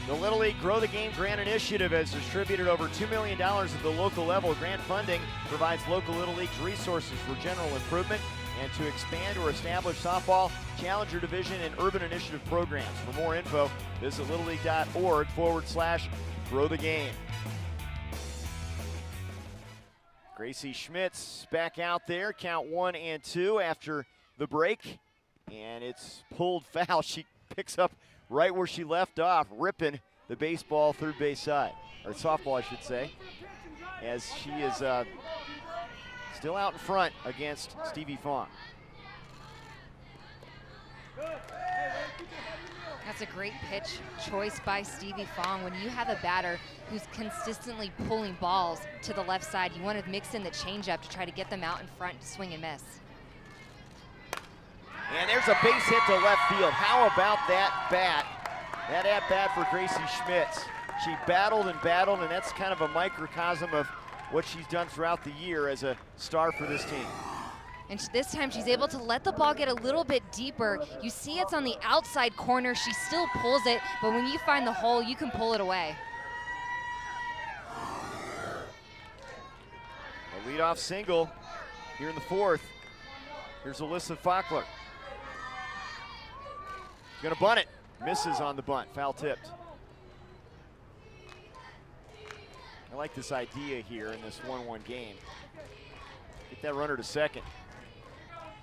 The Little League Grow the Game Grant Initiative has distributed over $2 million at the local level. Grant funding provides local Little League's resources for general improvement and to expand or establish softball, challenger division, and urban initiative programs. For more info, visit littleleague.org/grow the game. Gracie Schmitz back out there, count 1-2 after the break, and it's pulled foul. She picks up right where she left off, ripping the baseball third base side, or softball I should say, as she is still out in front against Stevie Fong. That's a great pitch choice by Stevie Fong. When you have a batter who's consistently pulling balls to the left side, you want to mix in the changeup to try to get them out in front to swing and miss. And there's a base hit to left field. How about that bat That at-bat for Gracie Schmitz. She battled and battled, and that's kind of a microcosm of what she's done throughout the year as a star for this team. And this time she's able to let the ball get a little bit deeper. You see it's on the outside corner. She still pulls it, but when you find the hole, you can pull it away. A leadoff single here in the fourth. Here's Alyssa Fackler. Gonna bunt it. Misses on the bunt, foul tipped. I like this idea here in this 1-1 game. Get that runner to second.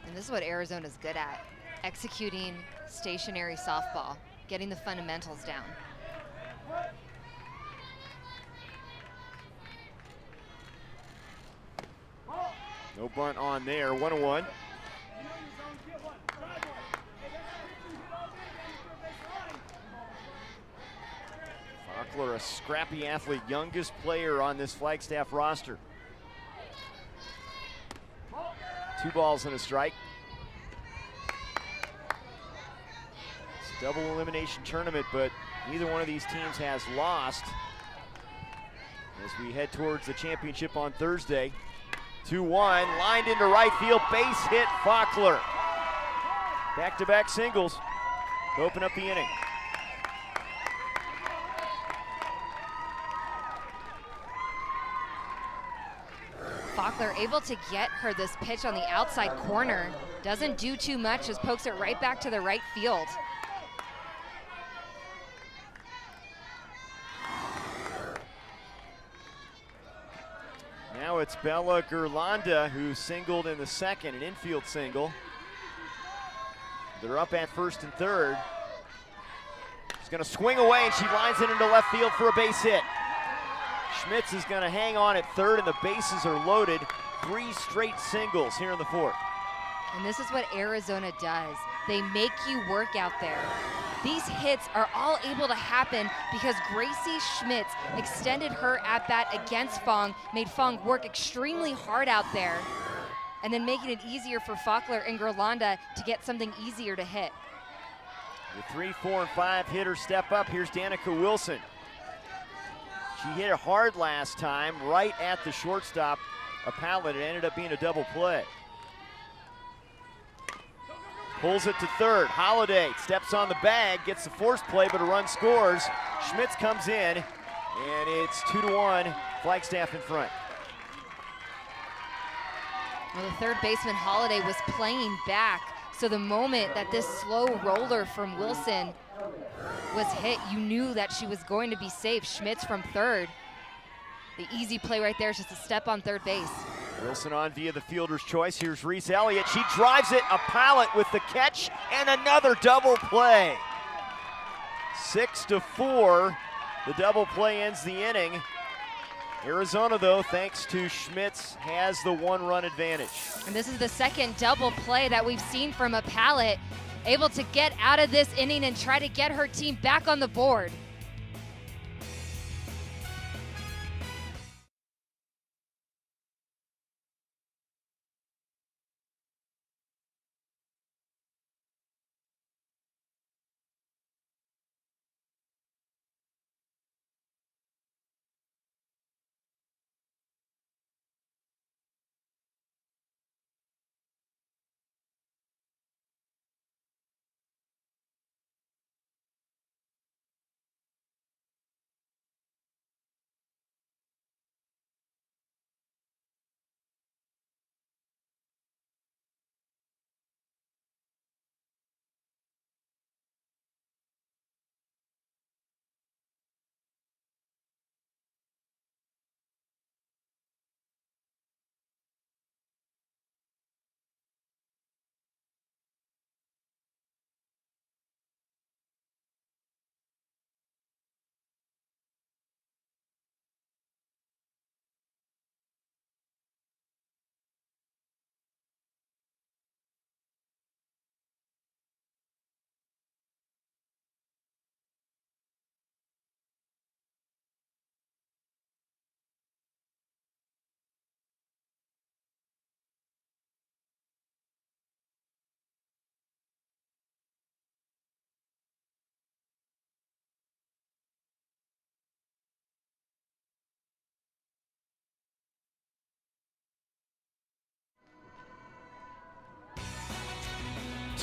And this is what Arizona's good at, executing stationary softball, getting the fundamentals down. No bunt on there, 1-1. Fackler, a scrappy athlete, youngest player on this Flagstaff roster. 2 balls and a strike. It's a double elimination tournament, but neither one of these teams has lost as we head towards the championship on Thursday. 2-1, lined into right field, base hit Fackler. Back-to-back singles to open up the inning. Fackler able to get her this pitch on the outside corner. Doesn't do too much, just pokes it right back to the right field. Now it's Bella Gerlanda who singled in the second, an infield single. They're up at first and third. She's gonna swing away and she lines it into left field for a base hit. Schmitz is gonna hang on at third and the bases are loaded. 3 straight singles here in the fourth. And this is what Arizona does. They make you work out there. These hits are all able to happen because Gracie Schmitz extended her at-bat against Fong, made Fong work extremely hard out there, and then making it easier for Fackler and Gerlanda to get something easier to hit. The 3, 4, and 5 hitters step up. Here's Danica Wilson. She hit it hard last time, right at the shortstop, a pallet. It ended up being a double play. Pulls it to third. Holiday steps on the bag, gets the force play, but a run scores. Schmitz comes in, and it's 2-1, Flagstaff in front. Well, the third baseman, Holiday, was playing back, so the moment that this slow roller from Wilson was hit, you knew that she was going to be safe. Schmitz from third. The easy play right there is just a step on third base. Wilson on via the fielder's choice. Here's Reese Elliott. She drives it, a pallet with the catch, and another double play. 6-4, the double play ends the inning. Arizona, though, thanks to Schmitz, has the 1-run advantage. And this is the second double play that we've seen from a pallet, able to get out of this inning and try to get her team back on the board.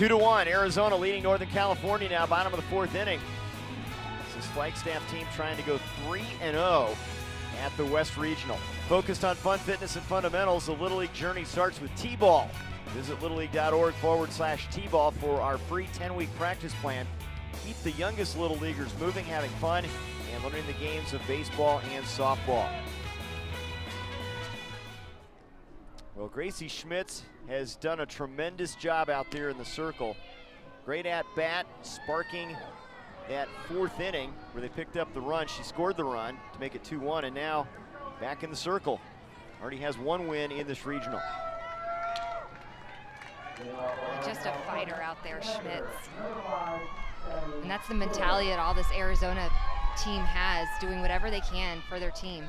2-1, Arizona leading Northern California now, bottom of the fourth inning. This is Flagstaff team trying to go 3-0 at the West Regional. Focused on fun, fitness, and fundamentals, the Little League journey starts with T-ball. Visit littleleague.org/T-ball for our free 10-week practice plan. Keep the youngest Little Leaguers moving, having fun, and learning the games of baseball and softball. Well, Gracie Schmitz has done a tremendous job out there in the circle. Great at bat, sparking that fourth inning where they picked up the run. She scored the run to make it 2-1, and now back in the circle. Already has one win in this regional. Just a fighter out there, Schmitz. And that's the mentality that all this Arizona team has, doing whatever they can for their team.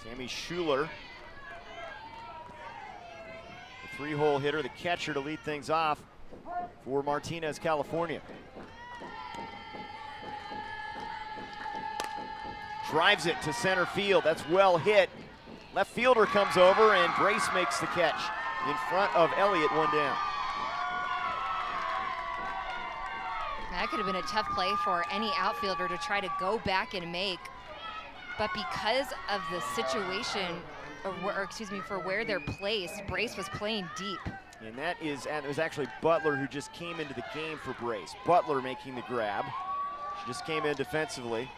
Sammy Schuler, the three-hole hitter, the catcher to lead things off for Martinez, California. Drives it to center field. That's well hit. Left fielder comes over, and Brace makes the catch in front of Elliott, one down. That could have been a tough play for any outfielder to try to go back and make. But because of the situation, or excuse me, for where they're placed, Brace was playing deep. And it was actually Butler who just came into the game for Brace. Butler making the grab. She just came in defensively.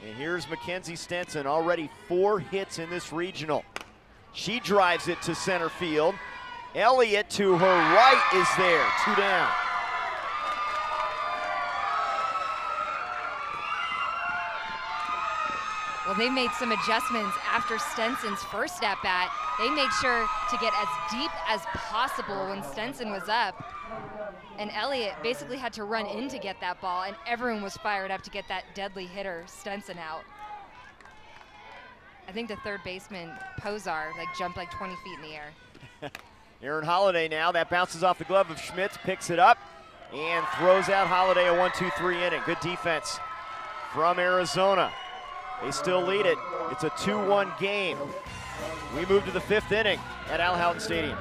And here's Mackenzie Stenson, already 4 hits in this regional. She drives it to center field. Elliott to her right is there, 2 down. Well, they made some adjustments after Stenson's first at-bat. They made sure to get as deep as possible when Stenson was up. And Elliott basically had to run in to get that ball, and everyone was fired up to get that deadly hitter, Stenson, out. I think the third baseman, Posar, jumped 20 feet in the air. Aaron Holiday now, that bounces off the glove of Schmitz, picks it up, and throws out Holiday a 1-2-3 inning. Good defense from Arizona. They still lead it. It's a 2-1 game. We move to the 5th inning at Al Houghton Stadium.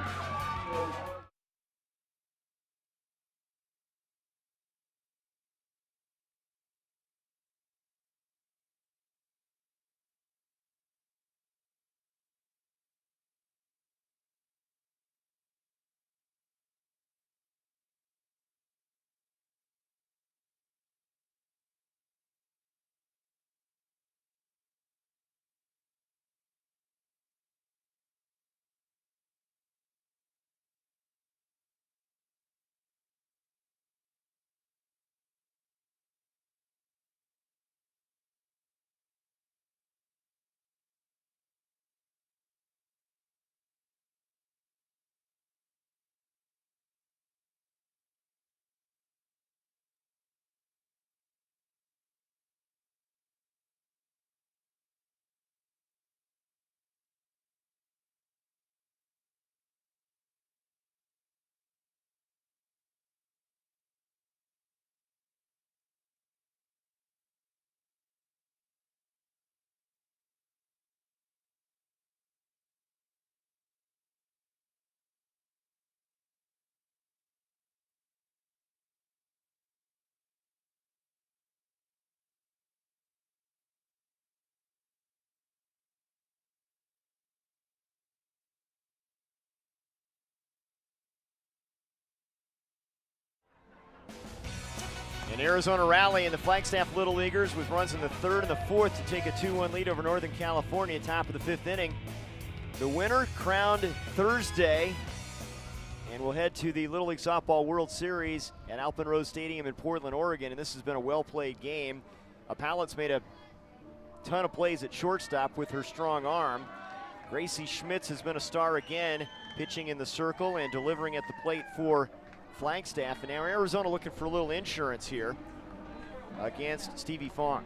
An Arizona rally in the Flagstaff Little Leaguers with runs in the 3rd and the 4th to take a 2-1 lead over Northern California, top of the 5th inning. The winner crowned Thursday, and we'll head to the Little League Softball World Series at Alpenrose Stadium in Portland, Oregon, and this has been a well-played game. Pallett's made a ton of plays at shortstop with her strong arm. Gracie Schmitz has been a star again, pitching in the circle and delivering at the plate for Flagstaff. And now Arizona looking for a little insurance here against Stevie Fong.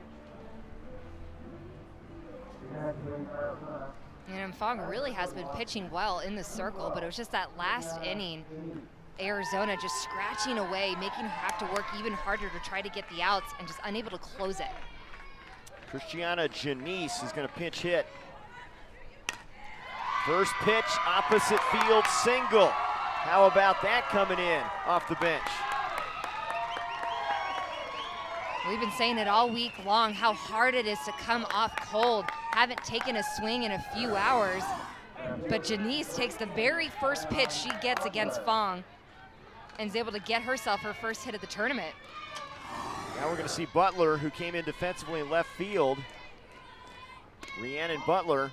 And Fong really has been pitching well in the circle, but it was just that last inning, Arizona just scratching away, making her have to work even harder to try to get the outs and just unable to close it. Christiana Janice is going to pinch hit. First pitch, opposite field single. How about that coming in off the bench? We've been saying it all week long, how hard it is to come off cold. Haven't taken a swing in a few hours, but Janice takes the very first pitch she gets against Fong and is able to get herself her first hit of the tournament. Now we're going to see Butler, who came in defensively in left field. Rhiannon Butler.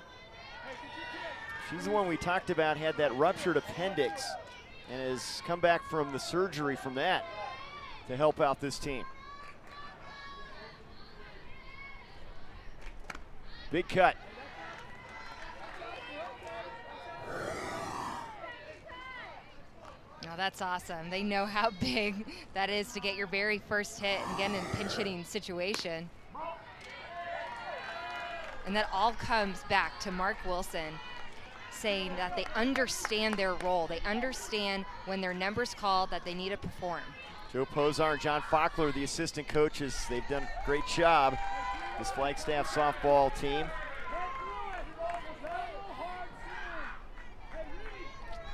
She's the one we talked about, had that ruptured appendix and has come back from the surgery from that to help out this team. Big cut. Oh, that's awesome. They know how big that is to get your very first hit and get in a pinch hitting situation. And that all comes back to Mark Wilson saying that they understand their role. They understand when their number's called that they need to perform. Joe Posar and John Fockler, the assistant coaches, they've done a great job. This Flagstaff softball team.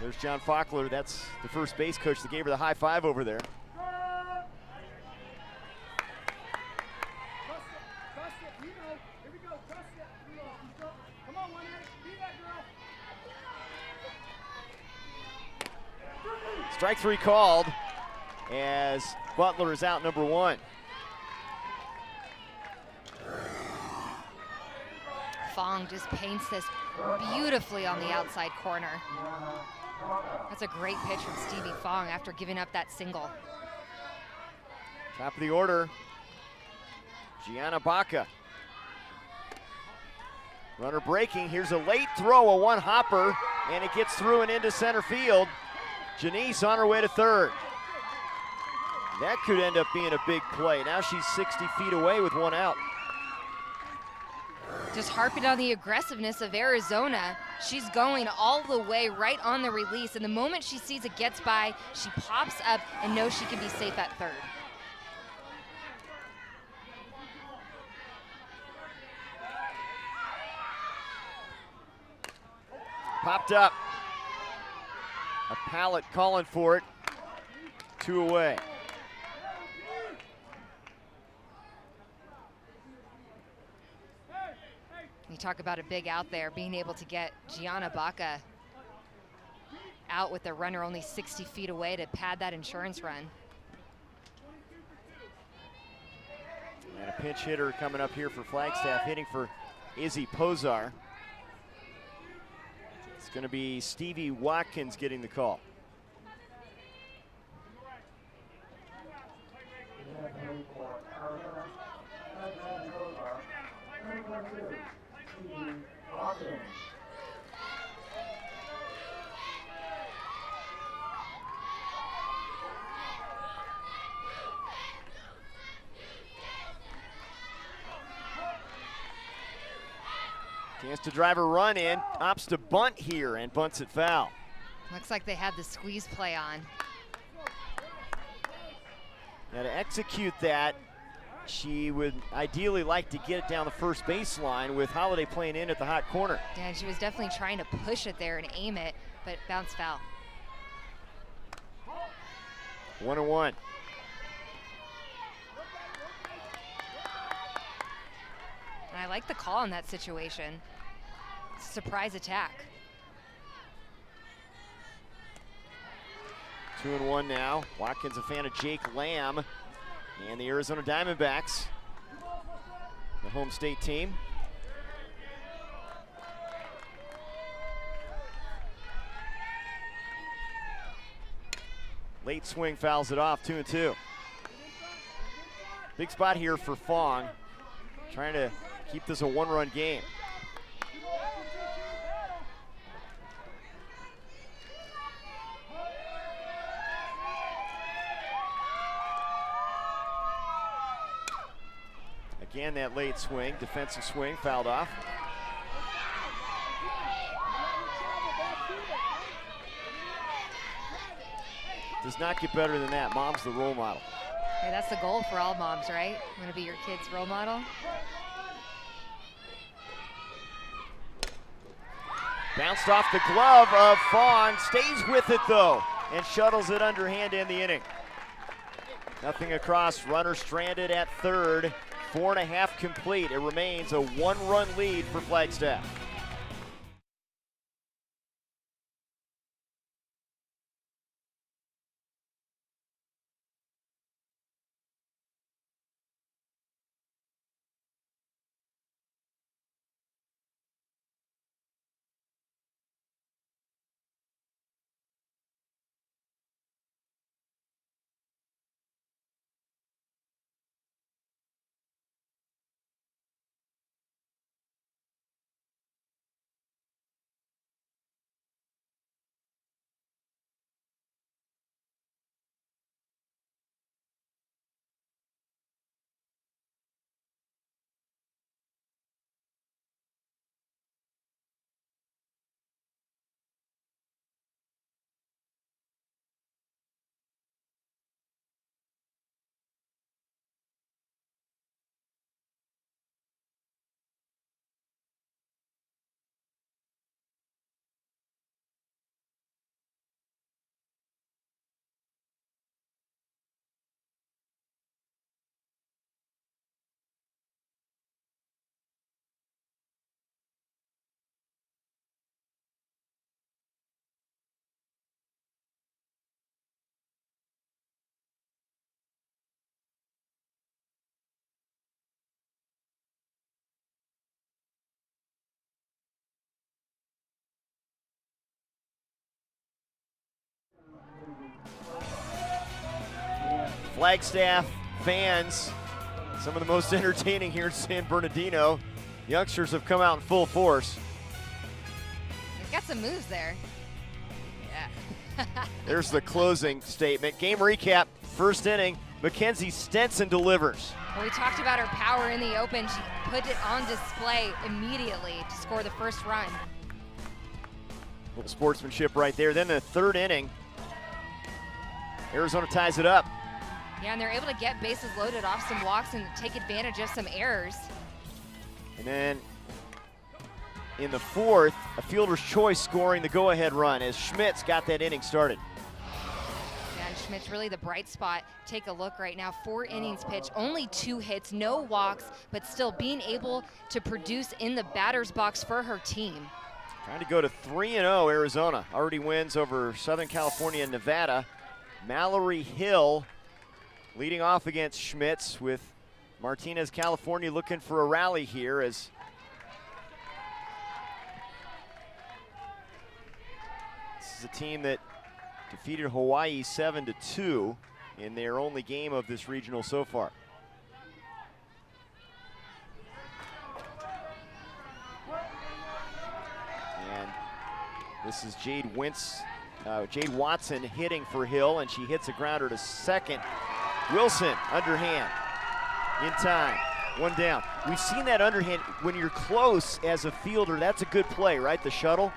There's John Fockler, that's the first base coach that gave her the high five over there. Strike three called as Butler is out number one. Fong just paints this beautifully on the outside corner. That's a great pitch from Stevie Fong after giving up that single. Top of the order, Gianna Baca. Runner breaking, here's a late throw, a one hopper, and it gets through and into center field. Janice on her way to third. That could end up being a big play. Now she's 60 feet away with one out. Just harping on the aggressiveness of Arizona. She's going all the way right on the release, and the moment she sees it gets by, she pops up and knows she can be safe at third. Popped up. A pallet calling for it. Two away. You talk about a big out there, being able to get Gianna Baca out with the runner only 60 feet away to pad that insurance run. And a pinch hitter coming up here for Flagstaff, hitting for Izzy Posar. It's going to be Stevie Watkins getting the call. Chance to drive a run in, opts to bunt here and bunts it foul. Looks like they had the squeeze play on. Now to execute that, she would ideally like to get it down the first baseline with Holiday playing in at the hot corner. Yeah, she was definitely trying to push it there and aim it, but bounced foul. 1-1. And I like the call in that situation. Surprise attack. 2-1 now. Watkins a fan of Jake Lamb and the Arizona Diamondbacks, the home state team. Late swing fouls it off, 2-2. Big spot here for Fong, trying to keep this a one-run game. Again, that late swing, defensive swing, fouled off. Does not get better than that. Mom's the role model. Hey, that's the goal for all moms, right? You want to be your kid's role model? Bounced off the glove of Fong, stays with it though, and shuttles it underhand to end the inning. Nothing across, runner stranded at third, 4.5 complete. It remains a 1-run lead for Flagstaff. Flagstaff fans, some of the most entertaining here in San Bernardino. Youngsters have come out in full force. They've got some moves there. Yeah. There's the closing statement. Game recap, first inning, Mackenzie Stenson delivers. Well, we talked about her power in the open. She put it on display immediately to score the first run. A little sportsmanship right there. Then the third inning, Arizona ties it up. Yeah, and they're able to get bases loaded off some walks and take advantage of some errors. And then in the fourth, a fielder's choice scoring the go-ahead run as Schmitz got that inning started. Yeah, and Schmitz really the bright spot. Take a look right now, 4 innings pitched, only 2 hits, no walks, but still being able to produce in the batter's box for her team. Trying to go to 3-0, Arizona. Already wins over Southern California and Nevada. Mallory Hill leading off against Schmitz, with Martinez, California looking for a rally here as this is a team that defeated Hawaii 7-2 in their only game of this regional so far. And this is Jade Watson hitting for Hill, and she hits a grounder to second. Wilson, underhand, in time, 1 down. We've seen that underhand when you're close as a fielder. That's a good play, right? The shuttle.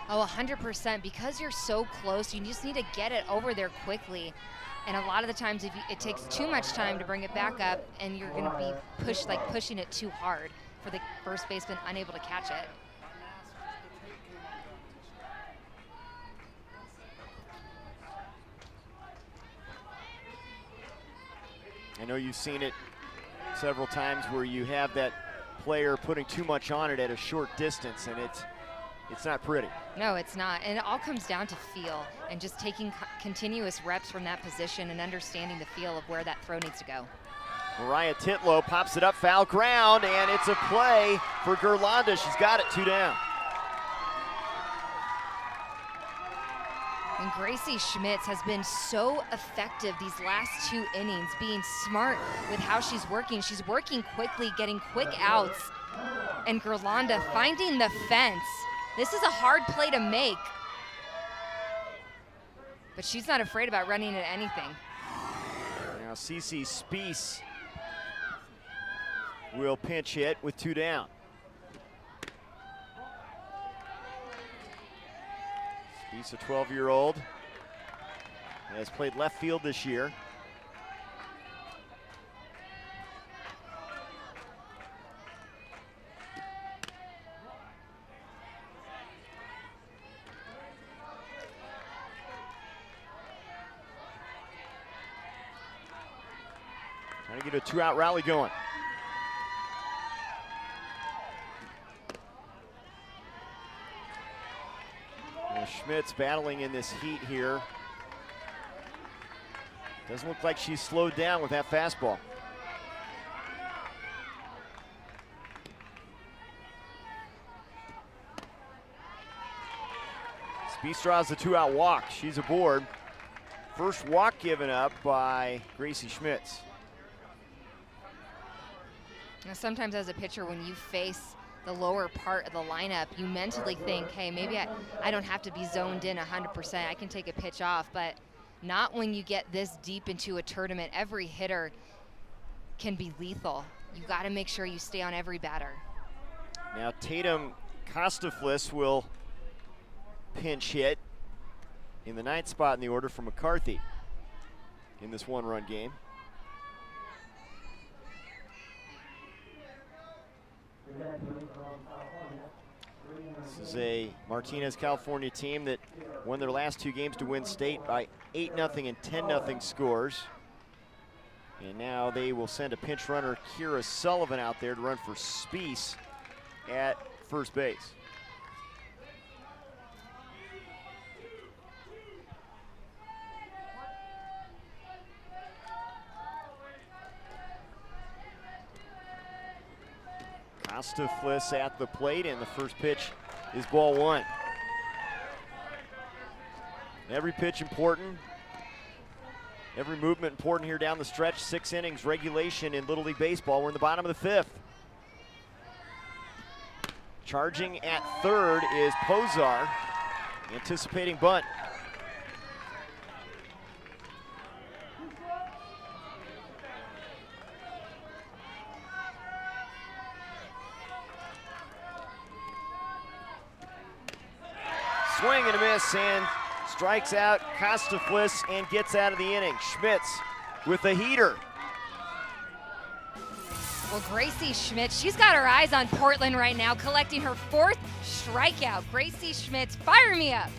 Oh, 100%. Because you're so close, you just need to get it over there quickly. And a lot of the times, it takes too much time to bring it back up, and you're going to be pushing it too hard for the first baseman unable to catch it. I know you've seen it several times where you have that player putting too much on it at a short distance, and it's not pretty. No, it's not. And it all comes down to feel and just taking continuous reps from that position and understanding the feel of where that throw needs to go. Mariah Titlow pops it up, foul ground, and it's a play for Gerlanda. She's got it, 2 down. And Gracie Schmitz has been so effective these last 2 innings, being smart with how she's working. She's working quickly, getting quick outs. And Gerlanda finding the fence. This is a hard play to make. But she's not afraid about running at anything. Now Cece Spiess will pinch hit with 2 down. He's a 12-year-old, has played left field this year. Trying to get a two-out rally going. Now Schmitz battling in this heat here. Doesn't look like she's slowed down with that fastball. Spies draws the two-out walk. She's aboard. First walk given up by Gracie Schmitz. Now, sometimes as a pitcher, when you face the lower part of the lineup, you mentally think, hey, maybe I don't have to be zoned in 100%. I can take a pitch off, but not when you get this deep into a tournament. Every hitter can be lethal. You got to make sure you stay on every batter. Now Tatum Kostaflis will pinch hit in the 9th spot in the order for McCarthy in this one-run game. This is a Martinez, California team that won their last 2 games to win state by 8-0 and 10-0 scores. And now they will send a pinch runner, Kira Sullivan, out there to run for Spies at first base. Kostaflis at the plate, and the first pitch is ball 1. Every pitch important. Every movement important here down the stretch. 6 innings regulation in Little League Baseball. We're in the bottom of the 5th. Charging at third is Pozar, anticipating bunt. Swing and a miss, and strikes out Kostaflis and gets out of the inning. Schmitz with a heater. Well, Gracie Schmitz, she's got her eyes on Portland right now, collecting her 4th strikeout. Gracie Schmitz, fire me up.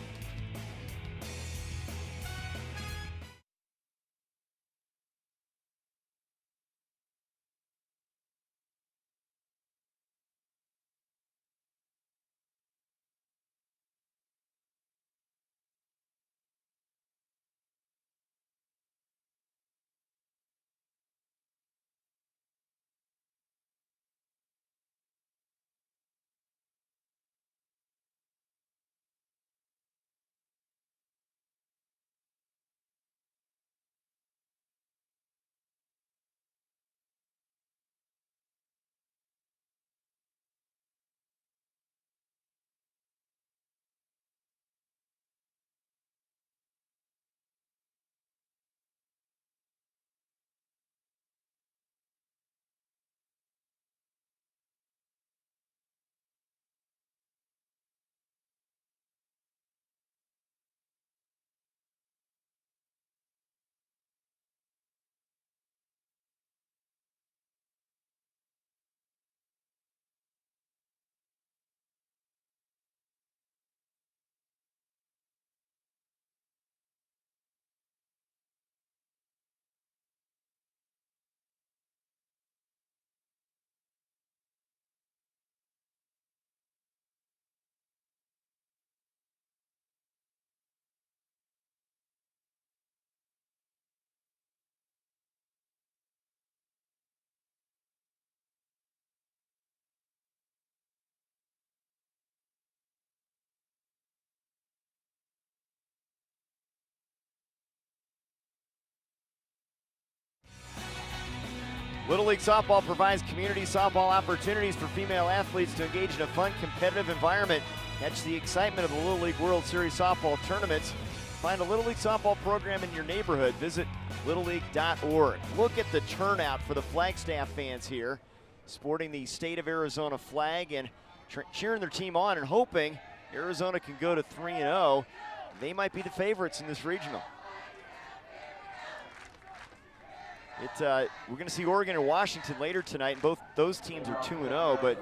Little League Softball provides community softball opportunities for female athletes to engage in a fun, competitive environment. Catch the excitement of the Little League World Series softball tournaments. Find a Little League softball program in your neighborhood. Visit littleleague.org. Look at the turnout for the Flagstaff fans here, sporting the state of Arizona flag and cheering their team on and hoping Arizona can go to 3-0. They might be the favorites in this regional. We're going to see Oregon and Washington later tonight, and both those teams are 2-0, but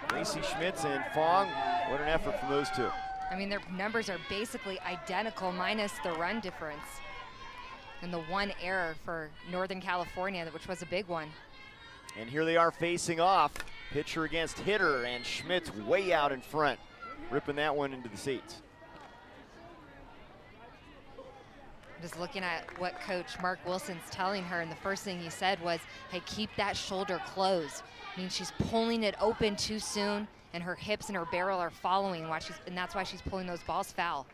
Gracie Schmitz and Fong, what an effort from those 2. I mean, their numbers are basically identical minus the run difference. And the one error for Northern California, which was a big one. And here they are facing off. Pitcher against hitter, and Schmidt's way out in front, ripping that one into the seats. Just looking at what Coach Mark Wilson's telling her, and the first thing he said was, hey, keep that shoulder closed. I mean, she's pulling it open too soon, and her hips and her barrel are following, and that's why she's pulling those balls foul.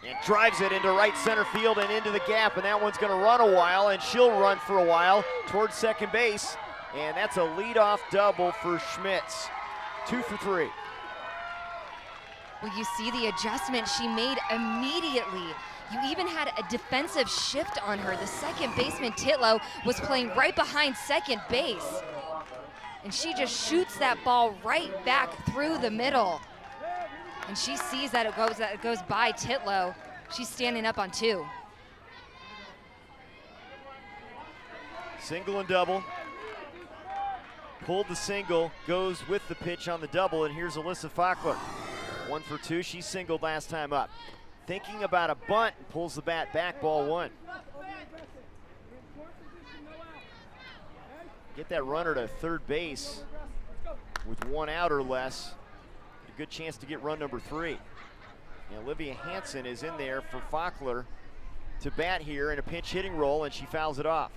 And drives it into right center field and into the gap, and that one's going to run a while, and she'll run for a while towards second base. And that's a leadoff double for Schmitz. 2 for 3. Well, you see the adjustment she made immediately. You even had a defensive shift on her. The second baseman, Titlow, was playing right behind second base. And she just shoots that ball right back through the middle. And she sees that it goes by Titlow. She's standing up on 2. Single and double. Pulled the single, goes with the pitch on the double, and here's Alyssa Fackler. 1 for 2, she singled last time up. Thinking about a bunt, pulls the bat back, ball 1. Get that runner to third base with 1 out or less. A good chance to get run number 3. And Olivia Hansen is in there for Fackler to bat here in a pinch hitting role, and she fouls it off.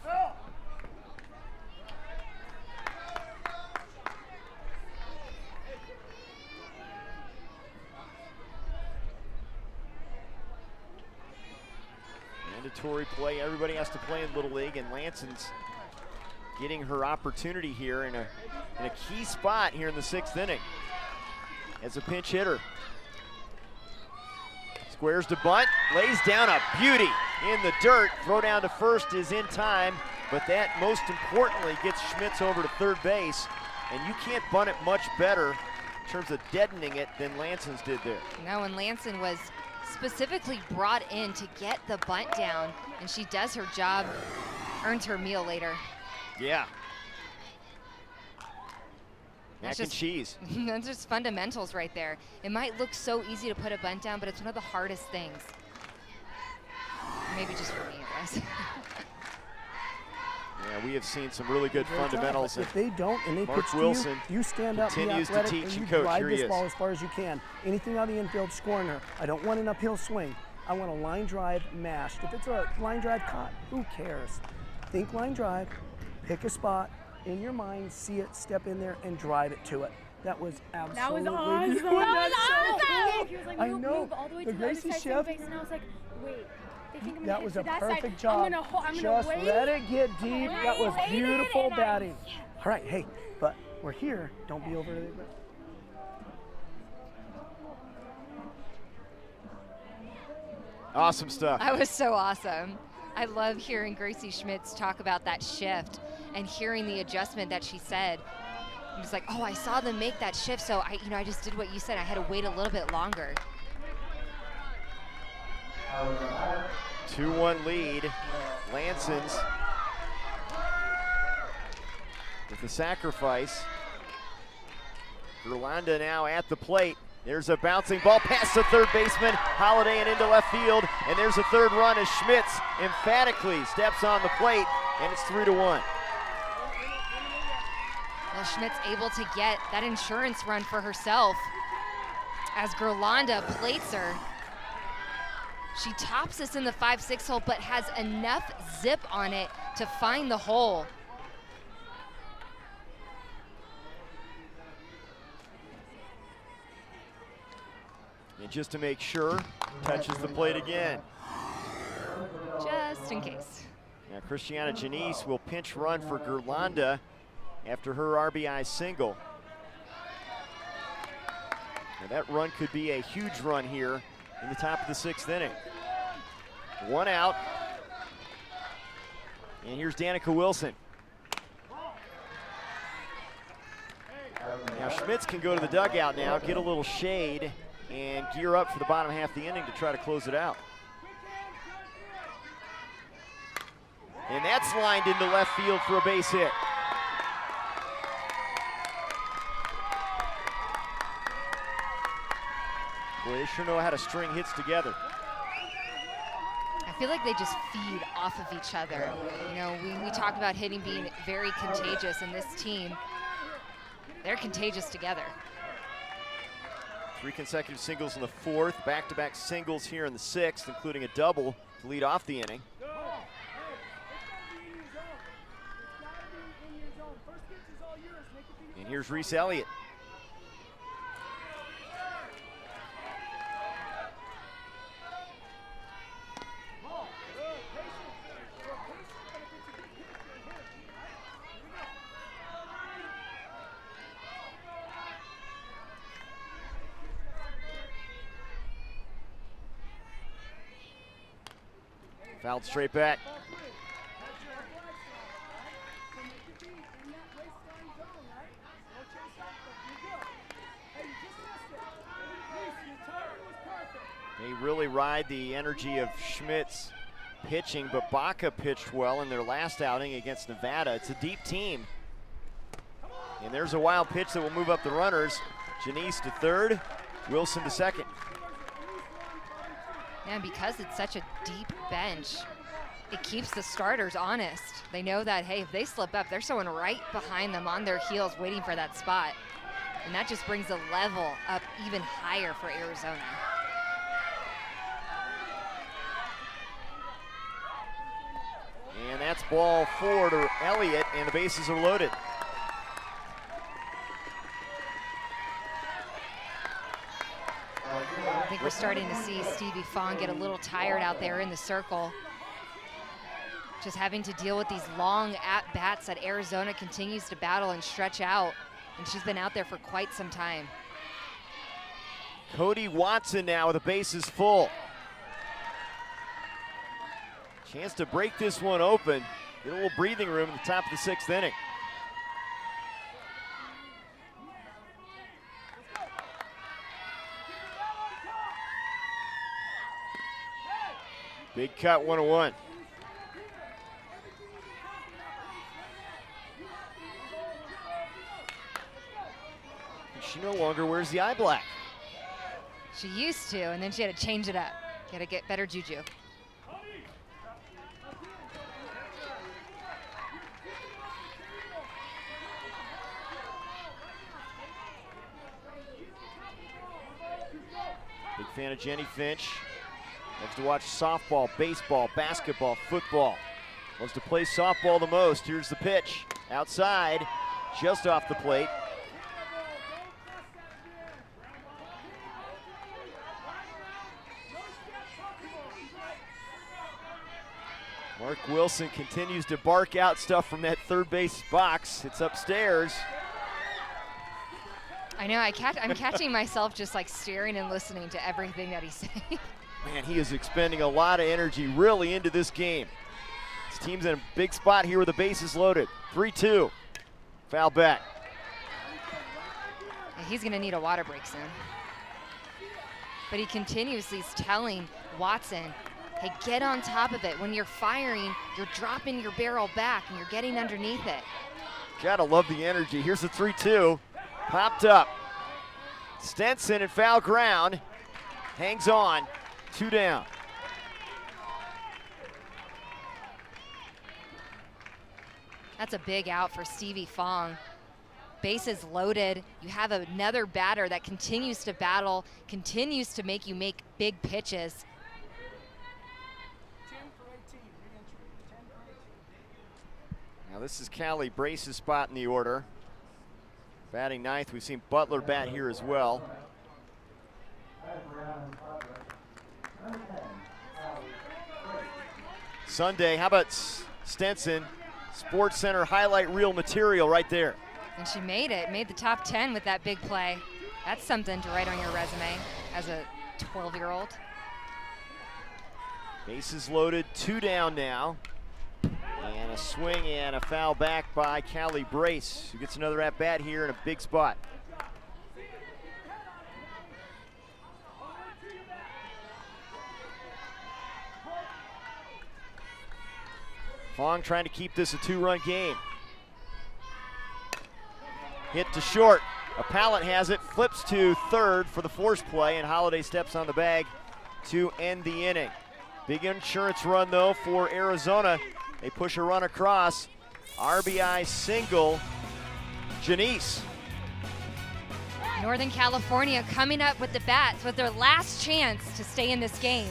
Mandatory play, everybody has to play in Little League, and Lanson's getting her opportunity here in a key spot here in the 6th inning as a pinch hitter. Squares to bunt, lays down a beauty in the dirt. Throw down to first is in time, but that most importantly gets Schmitz over to third base, and you can't bunt it much better in terms of deadening it than Lanson's did there. No, and Lanson was specifically brought in to get the bunt down, and she does her job, earns her meal later. Yeah. Mac and cheese. That's just fundamentals right there. It might look so easy to put a bunt down, but it's one of the hardest things. Maybe just for me, it was. Yeah, we have seen some really good fundamentals. If they don't and they Mark pitch Wilson to you, you stand up, be continues to athletic, teach and and you coach. drive Here he this is. ball as far as you can. Anything out of the infield, scoring her. I don't want an uphill swing. I want a line drive mashed. If it's a line drive caught, who cares? Think line drive, pick a spot in your mind, see it, step in there, and drive it to it. That was absolutely That was awesome. beautiful. That was awesome. He was like, I move, know. move all the way The to the other Gracie side, shift. base, and I was like, wait. They think I'm That gonna was hit a to that perfect side. job. I'm gonna Just wait. let it get deep. That was Waited, beautiful and batting. All right, hey, but we're here. Don't be over the. Awesome stuff. That was so awesome. I love hearing Gracie Schmitz talk about that shift and hearing the adjustment that she said. I'm just like, oh, I saw them make that shift, so I just did what you said. I had to wait a little bit longer. 2-1 lead. Lanson's with the sacrifice. Gerlanda now at the plate. There's a bouncing ball past the third baseman, Holiday, and into left field. And there's a third run as Schmitz emphatically steps on the plate, and it's 3-1. Well, Schmitz able to get that insurance run for herself as Gerlanda plates her. She tops us in the 5-6 hole, but has enough zip on it to find the hole. And just to make sure, touches the plate again. Just in case. Now Christiana Janice will pinch run for Gerlanda after her RBI single. Now that run could be a huge run here in the top of the 6th inning. 1 out. And here's Danica Wilson. Now Schmitz can go to the dugout now, get a little shade, and gear up for the bottom half of the inning to try to close it out. And that's lined into left field for a base hit. Boy, they sure know how to string hits together. I feel like they just feed off of each other. You know, we talk about hitting being very contagious, and this team, they're contagious together. 3 consecutive singles in the 4th, back-to-back singles here in the 6th, including a double to lead off the inning. And here's Reese Elliott. Fouled straight back. They really ride the energy of Schmidt's pitching, but Baca pitched well in their last outing against Nevada. It's a deep team. And there's a wild pitch that will move up the runners. Janice to third, Wilson to second. And because it's such a deep bench, it keeps the starters honest. They know that, hey, if they slip up, there's someone right behind them on their heels waiting for that spot. And that just brings the level up even higher for Arizona. And that's ball 4 to Elliott, and the bases are loaded. I think we're starting to see Stevie Fong get a little tired out there in the circle. Just having to deal with these long at-bats that Arizona continues to battle and stretch out. And she's been out there for quite some time. Cody Watson now with the bases full. Chance to break this one open. Get a little breathing room at the top of the 6th inning. Big cut, 1-1. She no longer wears the eye black. She used to, and then she had to change it up. Got to get better juju. Big fan of Jenny Finch. Loves to watch softball, baseball, basketball, football. Loves to play softball the most. Here's the pitch. Outside, just off the plate. Mark Wilson continues to bark out stuff from that third base box. It's upstairs. I know, I'm catching myself just like staring and listening to everything that he's saying. Man, he is expending a lot of energy really into this game. His team's in a big spot here with the bases loaded. 3-2, foul back. He's gonna need a water break soon. But he continuously is telling Watson, hey, get on top of it. When you're firing, you're dropping your barrel back and you're getting underneath it. Gotta love the energy. Here's the 3-2, popped up. Stenson in foul ground, hangs on, 2 down. That's a big out for Stevie Fong. Bases loaded. You have another batter that continues to battle, continues to make you make big pitches. Now this is Callie Brace's spot in the order. Batting 9th, we've seen Butler bat here as well. Sunday, how about Stenson? Sports Center highlight reel material right there. And she made it, made the top 10 with that big play. That's something to write on your resume as a 12-year-old. Bases loaded, 2 down now. And a swing and a foul back by Callie Brace, who gets another at-bat here in a big spot. Fong trying to keep this a 2-run game. Hit to short, A Pallet has it, flips to third for the force play, and Holiday steps on the bag to end the inning. Big insurance run, though, for Arizona. They push a run across. RBI single, Janice. Northern California coming up with the bats with their last chance to stay in this game.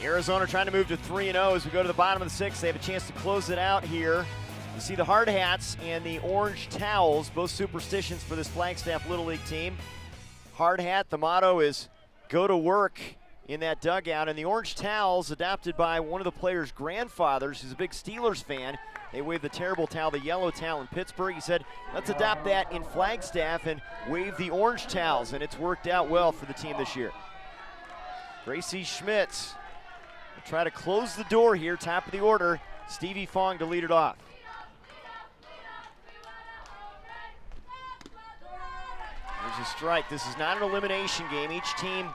Arizona trying to move to 3-0 as we go to the bottom of the sixth. They have a chance to close it out here. You see the hard hats and the orange towels, both superstitions for this Flagstaff Little League team. Hard hat, the motto is go to work in that dugout, and the orange towels adopted by one of the players' grandfathers who's a big Steelers fan. They wave the terrible towel, the yellow towel in Pittsburgh. He said, let's adopt that in Flagstaff and wave the orange towels, and it's worked out well for the team this year. Gracie Schmitz will try to close the door here, top of the order. Stevie Fong to lead it off. There's a strike. This is not an elimination game. Each team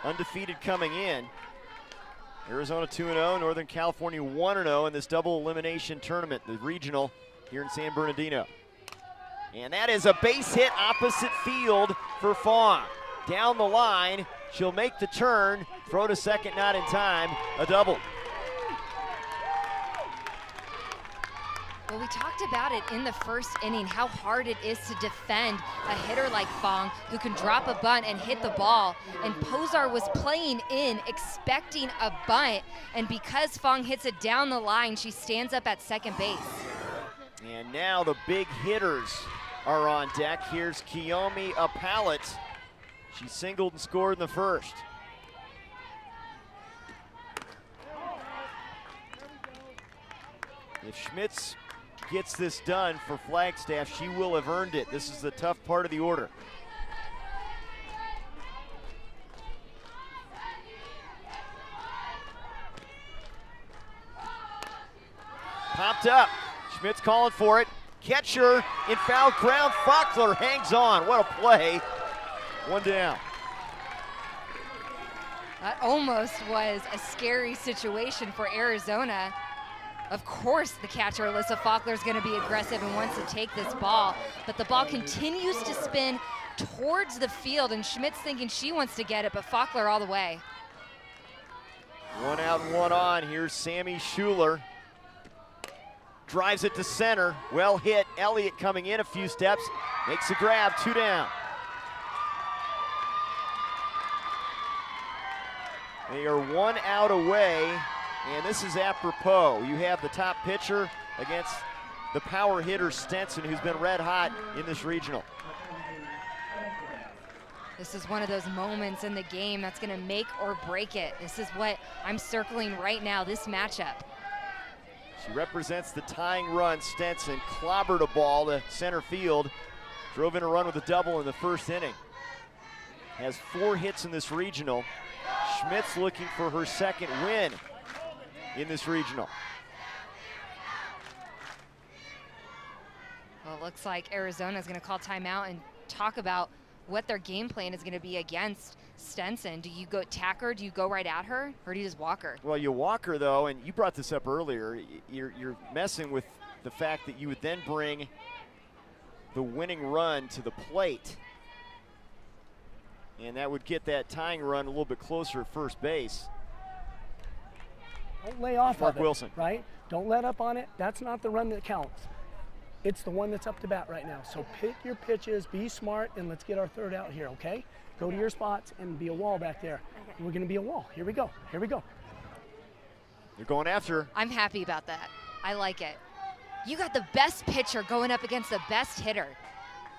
undefeated coming in. Arizona 2-0, Northern California 1-0 in this double elimination tournament, the regional here in San Bernardino. And that is a base hit opposite field for Fong. Down the line, she'll make the turn, throw to second, not in time, a double. Well, we talked about it in the first inning, how hard it is to defend a hitter like Fong who can drop a bunt and hit the ball. And Posar was playing in, expecting a bunt, and because Fong hits it down the line, she stands up at second base. And now the big hitters are on deck. Here's Kiyomi Apalit. She singled and scored in the first. If Schmitz gets this done for Flagstaff, she will have earned it. This is the tough part of the order. Popped up. Schmitz calling for it. Catcher in foul ground. Faulkner hangs on. What a play. One down. That almost was a scary situation for Arizona. Of course, the catcher, Alyssa Faulkner, is going to be aggressive and wants to take this ball, but the ball continues to spin towards the field, and Schmitz thinking she wants to get it, but Faulkner all the way. One out and one on. Here's Sammy Schuler. Drives it to center. Well hit. Elliott coming in a few steps. Makes a grab. Two down. They are one out away, and this is apropos. You have the top pitcher against the power hitter Stenson, who's been red hot in this regional. This is one of those moments in the game that's going to make or break it. This is what I'm circling right now, this matchup. She represents the tying run. Stenson clobbered a ball to center field, drove in a run with a double in the first inning. Has 4 hits in this regional. Schmitz looking for her second win in this regional. Well, it looks like Arizona is going to call timeout and talk about what their game plan is going to be against Stenson. Do you go attack her? Do you go right at her? Or do you just walk her? Well, you walk her, though, and you brought this up earlier. You're messing with the fact that you would then bring the winning run to the plate. And that would get that tying run a little bit closer at first base. Don't lay off Mark of it, Wilson. right? Don't let up on it. That's not the run that counts. It's the one that's up to bat right now. So pick your pitches, be smart, and let's get our third out here, okay? Go to your spots and be a wall back there. Okay. We're gonna be a wall. Here we go, here we go. You're going after her. I'm happy about that. I like it. You got the best pitcher going up against the best hitter.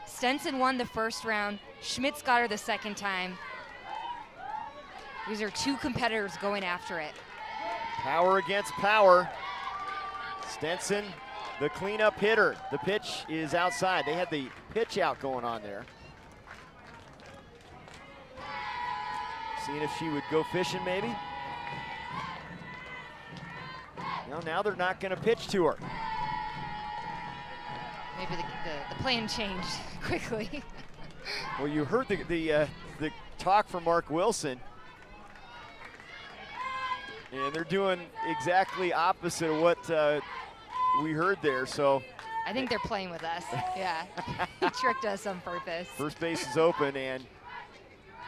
Stenson won the first round. Schmitz got her the second time. These are two competitors going after it. Power against power. Stenson, the cleanup hitter. The pitch is outside. They had the pitch out going on there. Seeing if she would go fishing maybe. Well, now they're not going to pitch to her. Maybe the plan changed quickly. Well, you heard the talk from Mark Wilson. And they're doing exactly opposite of what we heard there, so. I think they're playing with us, yeah. He tricked us on purpose. First base is open, and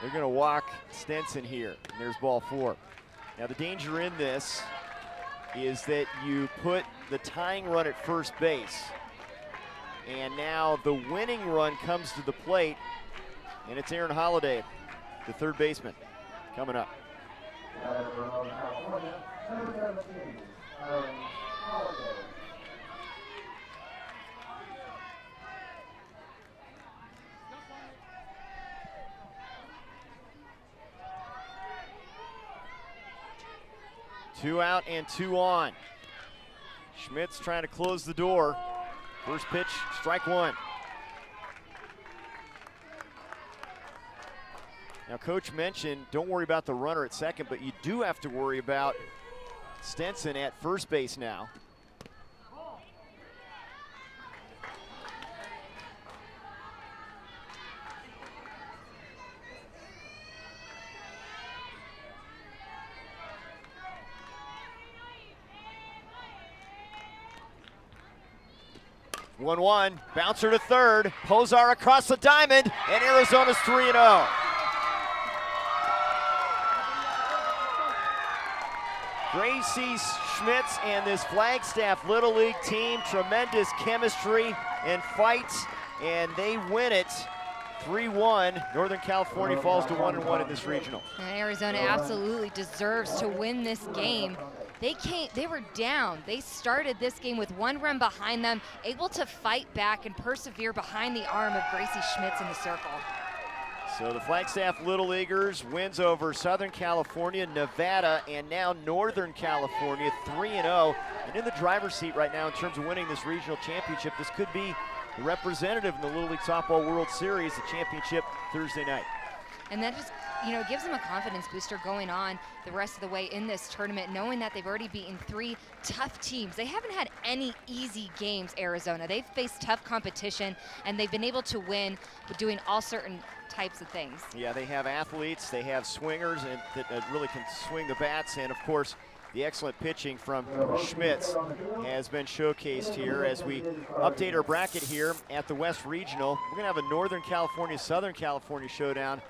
they're gonna walk Stenson here. And there's ball 4. Now the danger in this is that you put the tying run at first base, and now the winning run comes to the plate, and it's Aaron Holliday, the third baseman, coming up. Two out and 2 on. Schmitz trying to close the door. First pitch, strike 1. Now, Coach mentioned don't worry about the runner at second, but you do have to worry about Stenson at first base now. One, bouncer to third, Posar across the diamond, and Arizona's 3-0. Gracie Schmitz and this Flagstaff Little League team, tremendous chemistry and fights, and they win it 3-1. Northern California falls to 1-1 in this regional. And Arizona absolutely deserves to win this game. They were down. They started this game with 1 run behind them, able to fight back and persevere behind the arm of Gracie Schmitz in the circle. So the Flagstaff Little Leaguers wins over Southern California, Nevada, and now Northern California, 3-0. And in the driver's seat right now in terms of winning this regional championship. This could be the representative in the Little League Softball World Series, the championship Thursday night. And that just, gives them a confidence booster going on the rest of the way in this tournament, knowing that they've already beaten 3 tough teams. They haven't had any easy games, Arizona. They've faced tough competition, and they've been able to win with doing all certain types of things. Yeah, they have athletes, they have swingers and that really can swing the bats, and of course, the excellent pitching from Schmitz has been showcased here as we update our bracket here at the West Regional. We're gonna have a Northern California, Southern California showdown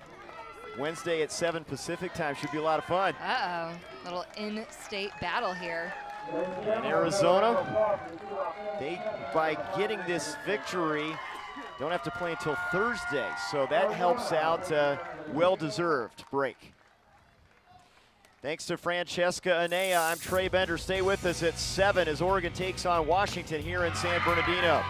Wednesday at 7 Pacific time. Should be a lot of fun. Uh-oh, little in-state battle here. And Arizona, by getting this victory, don't have to play until Thursday, so that helps out well-deserved break. Thanks to Francesca Anea, I'm Trey Bender. Stay with us at 7 as Oregon takes on Washington here in San Bernardino.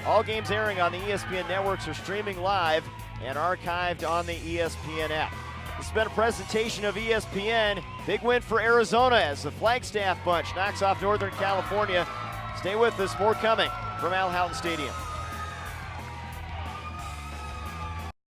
All games airing on the ESPN networks are streaming live and archived on the ESPN app. This has been a presentation of ESPN. Big win for Arizona as the Flagstaff bunch knocks off Northern California. Stay with us, more coming from Al Houghton Stadium.